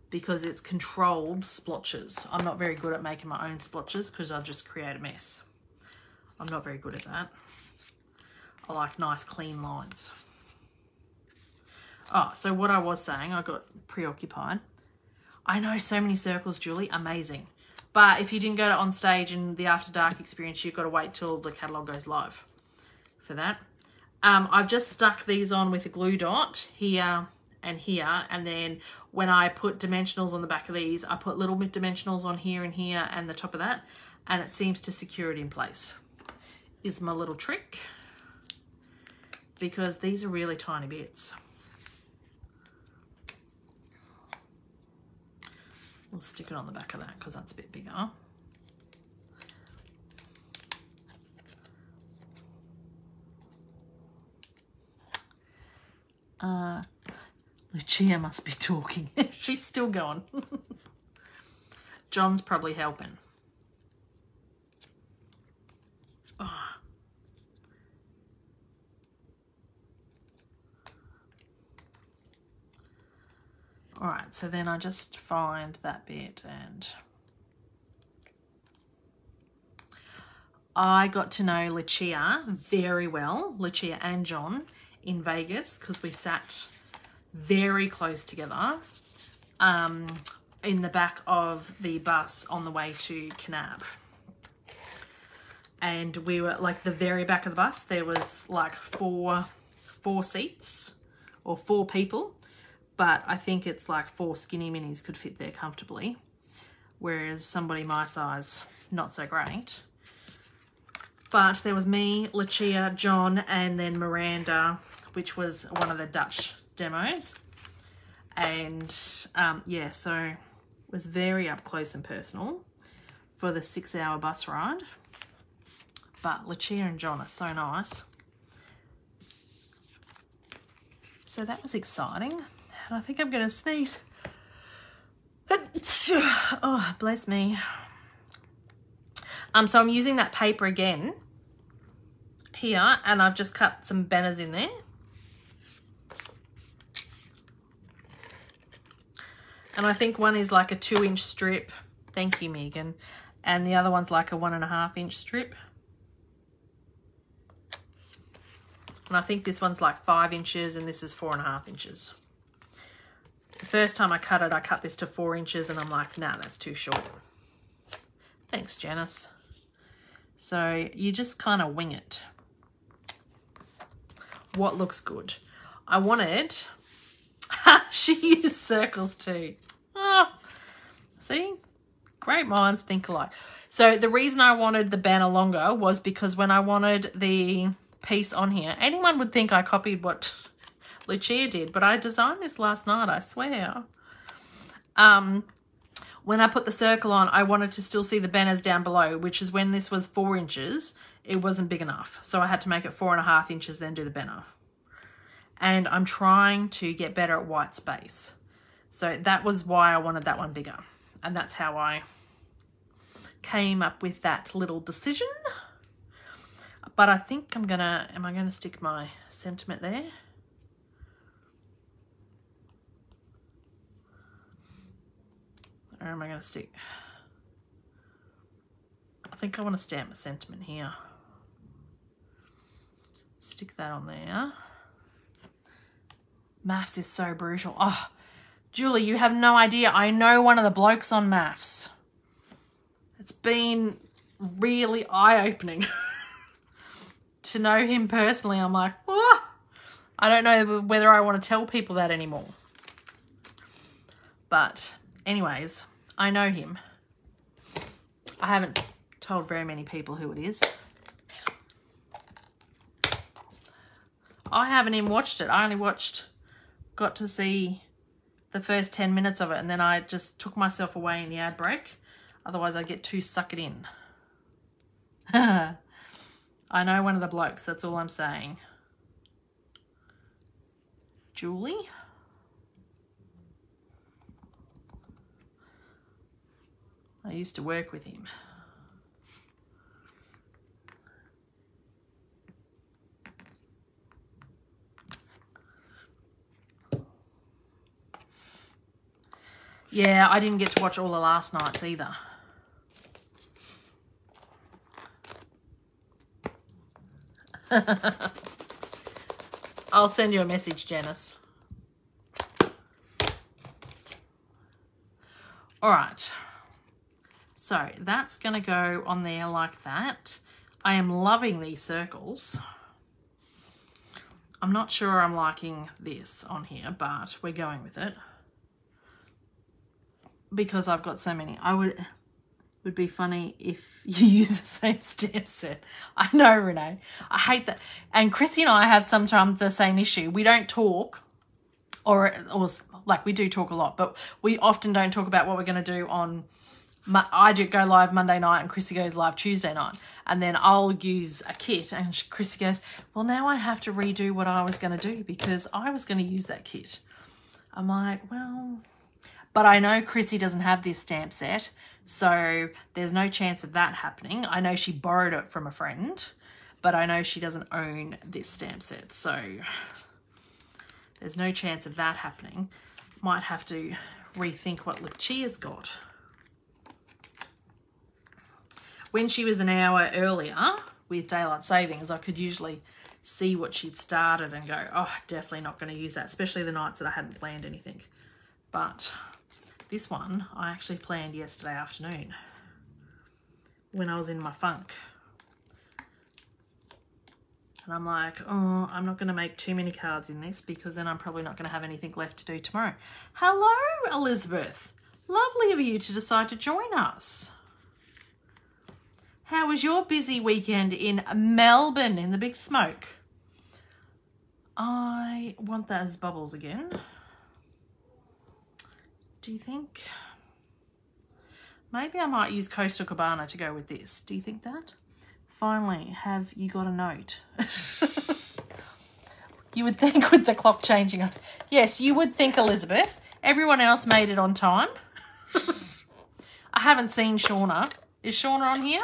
because it's controlled splotches. I'm not very good at making my own splotches because I'll just create a mess. I'm not very good at that. I like nice clean lines. Oh, so what I was saying, I got preoccupied. I know, so many circles, Julie, amazing. But if you didn't go to On Stage in the After Dark experience, you've got to wait till the catalogue goes live for that. I've just stuck these on with a glue dot here and here, and then when I put dimensionals on the back of these, I put little bit dimensionals on here and here and the top of that, and it seems to secure it in place. Is my little trick, because these are really tiny bits. We'll stick it on the back of that because that's a bit bigger. Lucia must be talking. She's still going. John's probably helping. Oh. All right, so then I just find that bit, and I got to know Lucia very well, Lucia and John, in Vegas, because we sat very close together in the back of the bus on the way to Kanab. And we were like the very back of the bus. There was like four seats or 4 people. But I think it's like 4 skinny minis could fit there comfortably. Whereas somebody my size, not so great. But there was me, Lucia, John, and then Miranda, which was one of the Dutch demos. And yeah, so it was very up close and personal for the 6-hour bus ride. But Lucia and John are so nice. So that was exciting. And I think I'm going to sneeze. Oh, bless me. So I'm using that paper again here, and I've just cut some banners in there. And I think one is like a 2-inch strip. Thank you, Megan. And the other one's like a 1.5-inch strip. And I think this one's like 5 inches and this is 4.5 inches. The first time I cut this to 4 inches and I'm like, nah, that's too short. Thanks, Janice. So you just kind of wing it. What looks good? I wanted, she used circles too. Oh, see, great minds think alike. So the reason I wanted the banner longer was because when I wanted the piece on here, anyone would think I copied what Lucia did, but I designed this last night, I swear. when I put the circle on, I wanted to still see the banners down below, which is when this was 4 inches, it wasn't big enough. So I had to make it 4.5 inches, then do the banner. And I'm trying to get better at white space. So that was why I wanted that one bigger. And that's how I came up with that little decision. But I think am I gonna stick my sentiment there? Or am I gonna stick? I think I want to stamp a sentiment here. Stick that on there. Maths is so brutal. Oh, Julie, you have no idea. I know one of the blokes on maths. It's been really eye-opening. To know him personally, I'm like, oh, I don't know whether I want to tell people that anymore. But anyways, I know him. I haven't told very many people who it is. I haven't even watched it. I only got to see the first 10 minutes of it, and then I just took myself away in the ad break. Otherwise I get too sucked in. I know one of the blokes, that's all I'm saying. Julie? I used to work with him. Yeah, I didn't get to watch all the last nights either. I'll send you a message, Janice. All right. So that's going to go on there like that. I am loving these circles. I'm not sure I'm liking this on here, but we're going with it. Because I've got so many. Would be funny if you use the same stamp set. I know, Renee. I hate that. And Chrissy and I have sometimes the same issue. We don't talk, or like we do talk a lot, but we often don't talk about what we're going to do on. I do go live Monday night and Chrissy goes live Tuesday night. And then I'll use a kit and Chrissy goes, well, now I have to redo what I was going to do because I was going to use that kit. I'm like, well... But I know Chrissy doesn't have this stamp set, so there's no chance of that happening. I know she borrowed it from a friend, but I know she doesn't own this stamp set, so there's no chance of that happening. Might have to rethink what Lucia's got. When she was an hour earlier with daylight savings, I could usually see what she'd started and go, oh, definitely not going to use that, especially the nights that I hadn't planned anything. But this one I actually planned yesterday afternoon when I was in my funk. And I'm like, oh, I'm not going to make too many cards in this because then I'm probably not going to have anything left to do tomorrow. Hello, Elizabeth. Lovely of you to decide to join us. How was your busy weekend in Melbourne in the big smoke? I want that as bubbles again. Do you think? Maybe I might use Coastal Cabana to go with this. Do you think that? Finally, have you got a note? You would think with the clock changing. Yes, you would think, Elizabeth. Everyone else made it on time. I haven't seen Shauna. Is Shauna on here?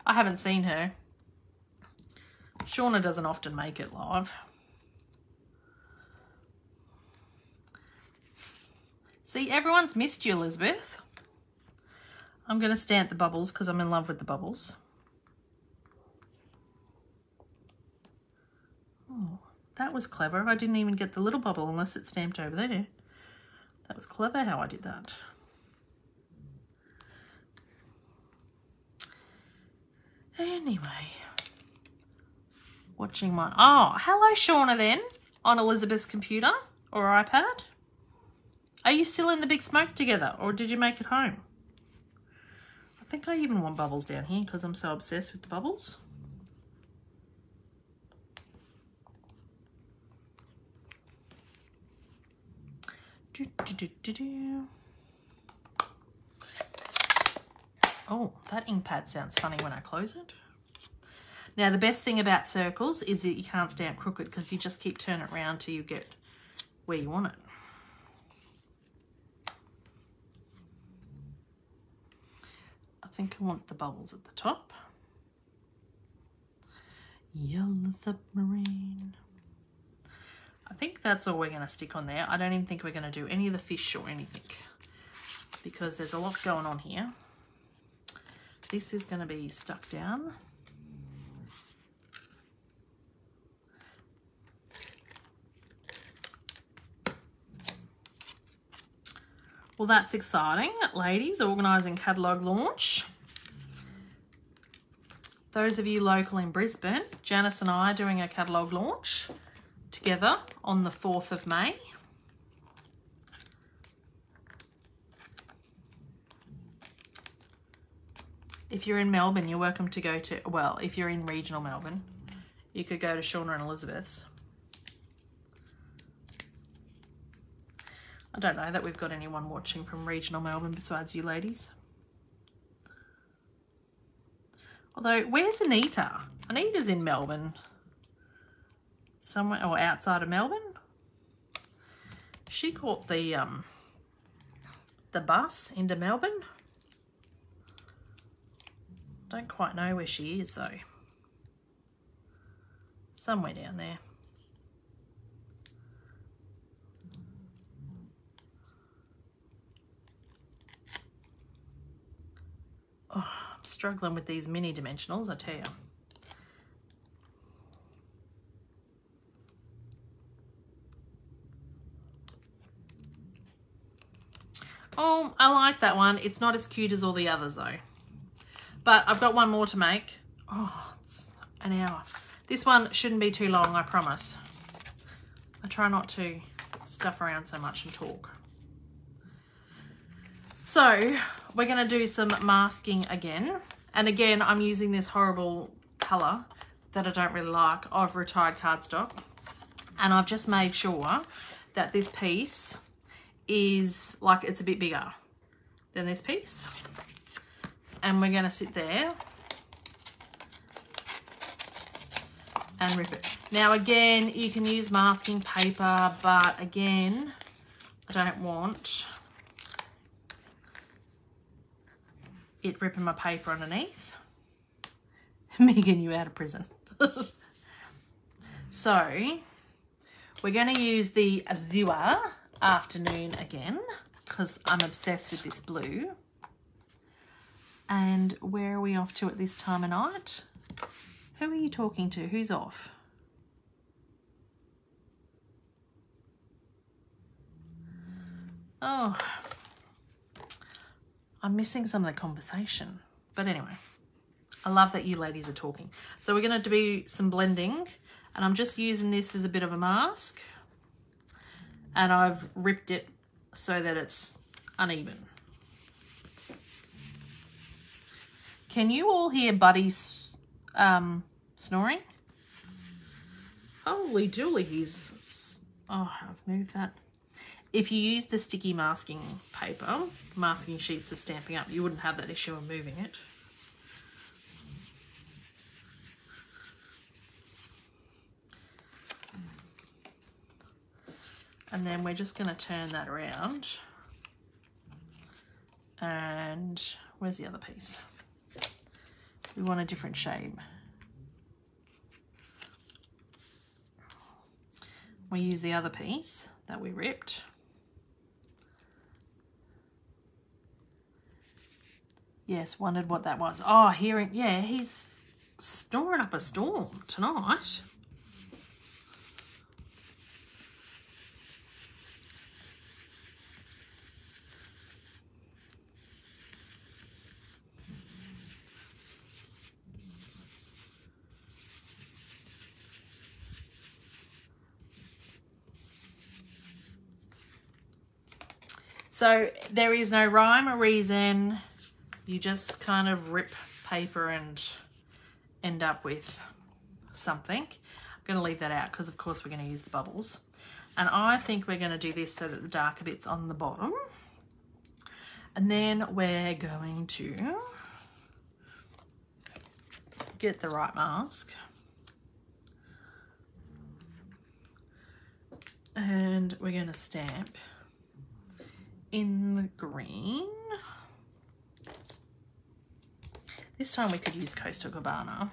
I haven't seen her. Shauna doesn't often make it live. See, everyone's missed you, Elizabeth. I'm going to stamp the bubbles because I'm in love with the bubbles. Oh, that was clever. I didn't even get the little bubble unless it's stamped over there. That was clever how I did that. Anyway, watching my... Oh, hello, Shauna, then, on Elizabeth's computer or iPad. Are you still in the big smoke together or did you make it home? I think I even want bubbles down here because I'm so obsessed with the bubbles. Oh, that ink pad sounds funny when I close it. Now, the best thing about circles is that you can't stand crooked because you just keep turning it around till you get where you want it. I think I want the bubbles at the top. Yellow submarine. I think that's all we're going to stick on there. I don't even think we're going to do any of the fish or anything because there's a lot going on here. This is going to be stuck down. Well, that's exciting, ladies, organising catalogue launch. Those of you local in Brisbane, Janice and I are doing a catalogue launch together on the 4th of May. If you're in Melbourne, you're welcome to go to, well, if you're in regional Melbourne, you could go to Shauna and Elizabeth's. I don't know that we've got anyone watching from regional Melbourne besides you ladies. Although, where's Anita? Anita's in Melbourne. Somewhere, or outside of Melbourne. She caught the bus into Melbourne. Don't quite know where she is though. Somewhere down there. Oh, I'm struggling with these mini dimensionals, I tell you. Oh, I like that one. It's not as cute as all the others though. But I've got one more to make. Oh, it's an hour. This one shouldn't be too long, I promise. I try not to stuff around so much and talk. So we're going to do some masking again. And again, I'm using this horrible colour that I don't really like of retired cardstock. And I've just made sure that this piece is like it's a bit bigger than this piece. And we're going to sit there and rip it. Now again, you can use masking paper, but again, I don't want it ripping my paper underneath. Megan, you out of prison. So we're going to use the Azure Afternoon again because I'm obsessed with this blue. And where are we off to at this time of night? Who are you talking to? Who's off? Oh, I'm missing some of the conversation. But anyway, I love that you ladies are talking. So we're going to do some blending, and I'm just using this as a bit of a mask. And I've ripped it so that it's uneven. Can you all hear Buddy's snoring? Holy dooly, he's... Oh, I've moved that. If you use the sticky masking paper, masking sheets of Stampin' Up, you wouldn't have that issue of moving it. And then we're just going to turn that around. And where's the other piece? We want a different shape. We use the other piece that we ripped. Yes, wondered what that was. Oh, hearing, yeah, he's snoring up a storm tonight. So there is no rhyme or reason. You just kind of rip paper and end up with something. I'm going to leave that out because of course we're going to use the bubbles. And I think we're going to do this so that the darker bit's on the bottom. And then we're going to get the right mask. And we're going to stamp in the green. This time we could use Costa Cabana.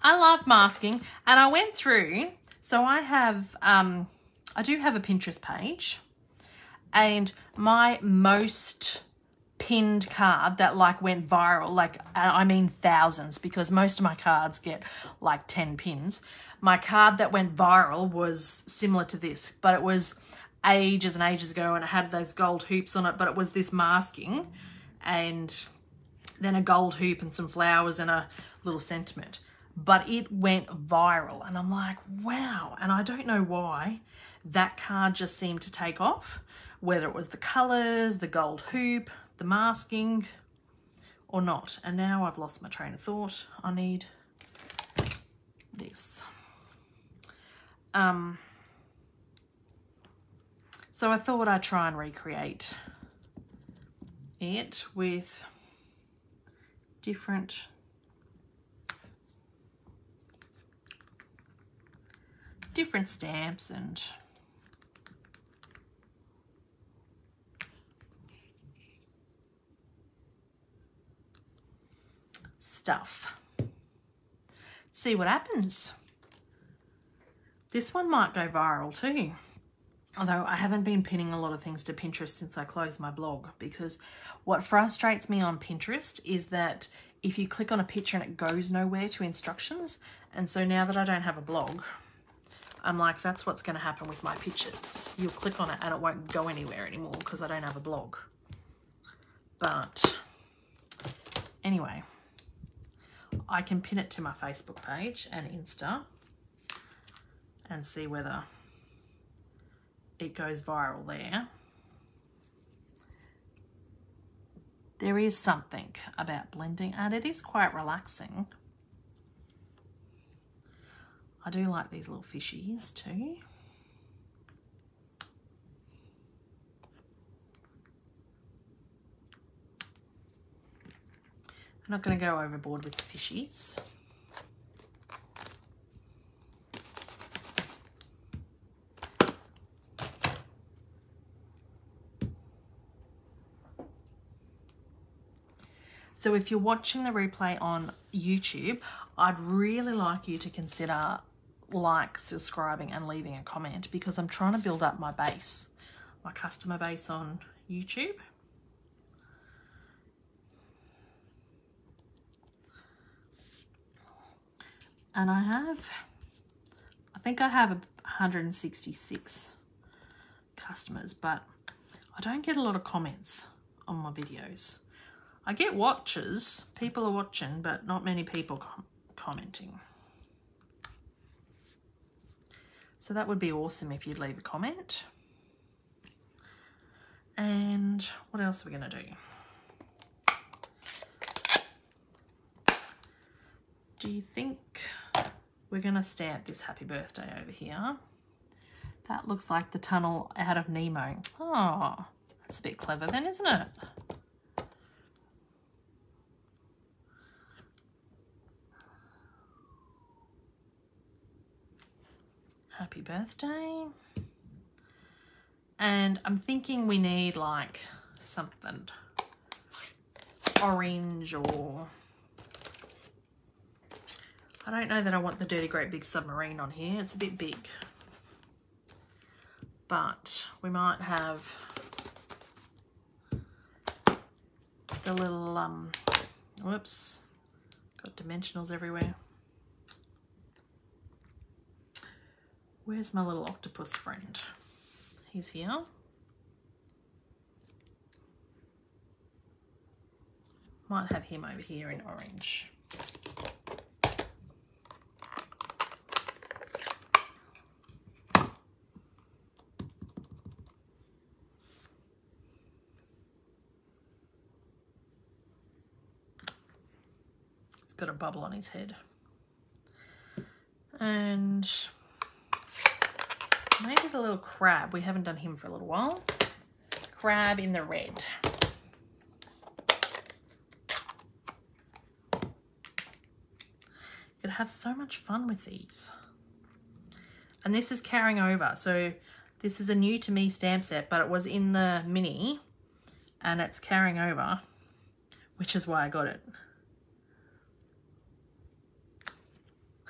I love masking, and I went through, so I have, I do have a Pinterest page, and my most pinned card that like went viral, like I mean thousands, because most of my cards get like 10 pins. My card that went viral was similar to this, but it was ages and ages ago, and it had those gold hoops on it, but it was this masking and then a gold hoop and some flowers and a little sentiment. But it went viral, and I'm like, wow. And I don't know why that card just seemed to take off, whether it was the colors, the gold hoop, the masking, or not. And now I've lost my train of thought. I need this. So I thought I'd try and recreate it with different stamps and stuff. See what happens. This one might go viral too. Although I haven't been pinning a lot of things to Pinterest since I closed my blog, because what frustrates me on Pinterest is that if you click on a picture and it goes nowhere to instructions. And so now that I don't have a blog, I'm like, that's what's going to happen with my pictures. You'll click on it and it won't go anywhere anymore because I don't have a blog. But anyway, I can pin it to my Facebook page and Insta and see whether it goes viral there. There is something about blending, and it is quite relaxing. I do like these little fishies too. I'm not going to go overboard with the fishies. So if you're watching the replay on YouTube, I'd really like you to consider like, subscribing and leaving a comment, because I'm trying to build up my base, my customer base on YouTube. And I think I have 166 customers, but I don't get a lot of comments on my videos. I get watches, people are watching, but not many people commenting. So that would be awesome if you'd leave a comment. And what else are we going to do? Do you think we're going to stamp this happy birthday over here? That looks like the tunnel out of Nemo. Oh, that's a bit clever then, isn't it? Happy birthday. And I'm thinking we need like something orange, or I don't know that I want the Dirty Great Big Submarine on here. It's a bit big. But we might have the little, whoops, got dimensionals everywhere. Where's my little octopus friend? He's here. Might have him over here in orange. He's got a bubble on his head. And maybe the little crab. We haven't done him for a little while. Crab in the red. could have so much fun with these. And this is carrying over. So this is a new to me stamp set, but it was in the mini and it's carrying over, which is why I got it.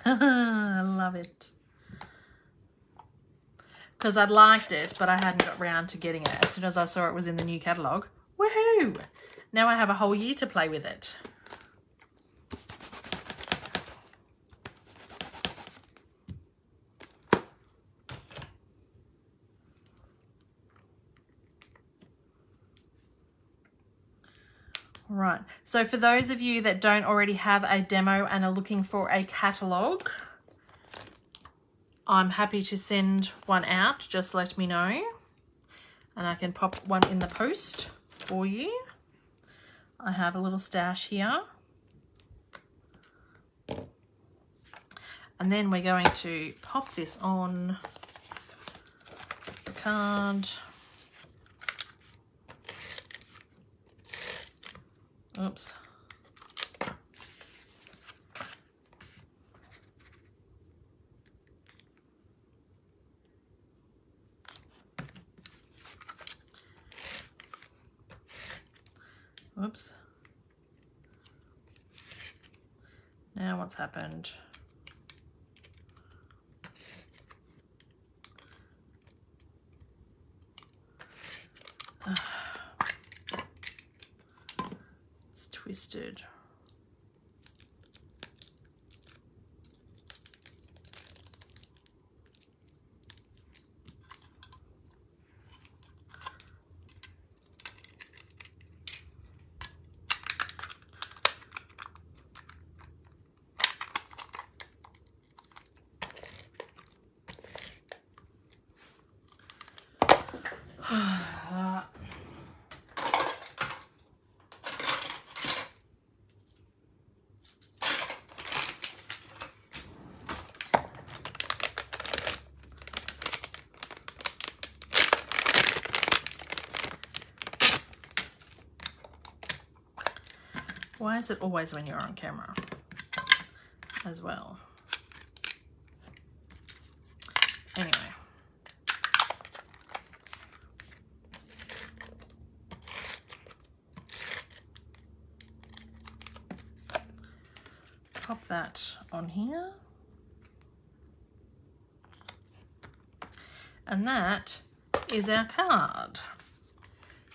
I love it. Because I'd liked it, but I hadn't got round to getting it. As soon as I saw it was in the new catalogue, woohoo! Now I have a whole year to play with it. Right, so for those of you that don't already have a demo and are looking for a catalogue, I'm happy to send one out. Just let me know and I can pop one in the post for you. I have a little stash here. And then we're going to pop this on the card. Oops. Oops. Now what's happened? It's twisted. Why is it always when you're on camera as well? Anyway. Pop that on here. And that is our card.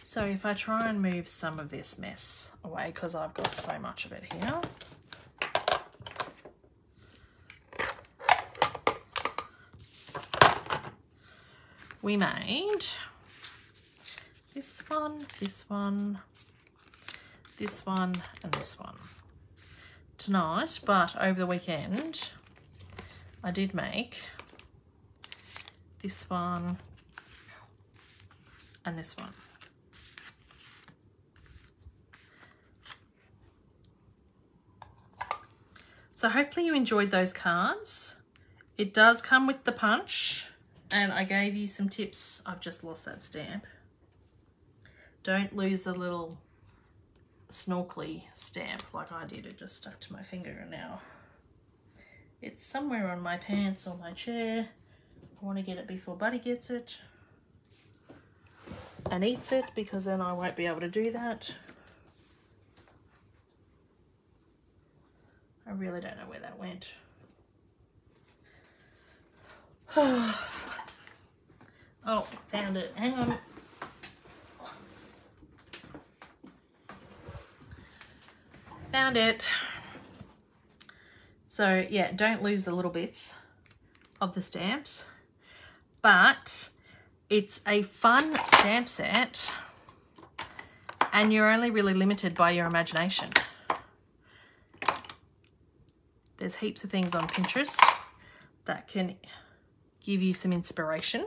So if I try and move some of this mess away, because I've got so much of it here. We made this one, this one, this one, and this one tonight, but over the weekend I did make this one and this one. So hopefully you enjoyed those cards. It does come with the punch, and I gave you some tips. I've just lost that stamp. Don't lose the little snorkely stamp like I did. It just stuck to my finger and now it's somewhere on my pants or my chair. I want to get it before Buddy gets it and eats it, because then I won't be able to do that. I really don't know where that went. Oh, found it. Hang on. Found it. So yeah, don't lose the little bits of the stamps, but it's a fun stamp set and you're only really limited by your imagination. There's heaps of things on Pinterest that can give you some inspiration,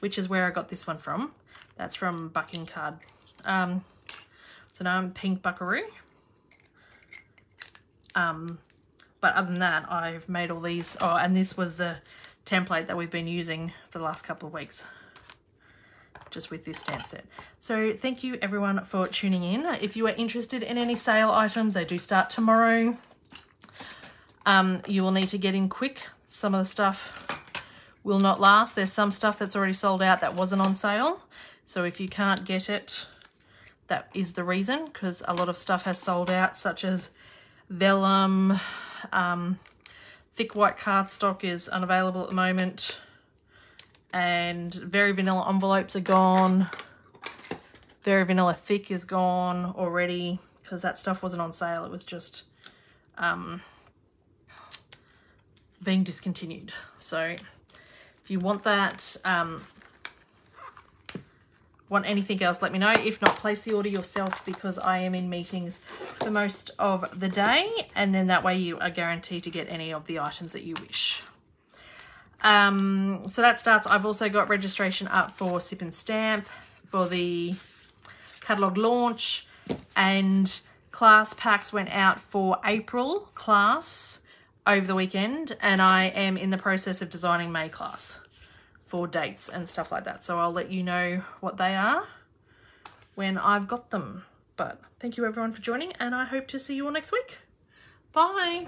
which is where I got this one from. That's from Bucking Card. So now I'm Pink Buckaroo. But other than that, I've made all these. Oh, and this was the template that we've been using for the last couple of weeks, just with this stamp set. So thank you everyone for tuning in. If you are interested in any sale items, they do start tomorrow. you will need to get in quick. Some of the stuff will not last. There's some stuff that's already sold out that wasn't on sale. So if you can't get it, that is the reason, because a lot of stuff has sold out, such as vellum. Thick white cardstock is unavailable at the moment. And Very Vanilla envelopes are gone. Very Vanilla Thick is gone already, because that stuff wasn't on sale. It was just being discontinued. So if you want that, want anything else, let me know. If not, place the order yourself, because I am in meetings for most of the day, and then that way you are guaranteed to get any of the items that you wish. So that starts. I've also got registration up for Sip and Stamp for the catalogue launch, and class packs went out for April class over the weekend, and I am in the process of designing May class for dates and stuff like that. So I'll let you know what they are when I've got them. But thank you everyone for joining, and I hope to see you all next week. Bye.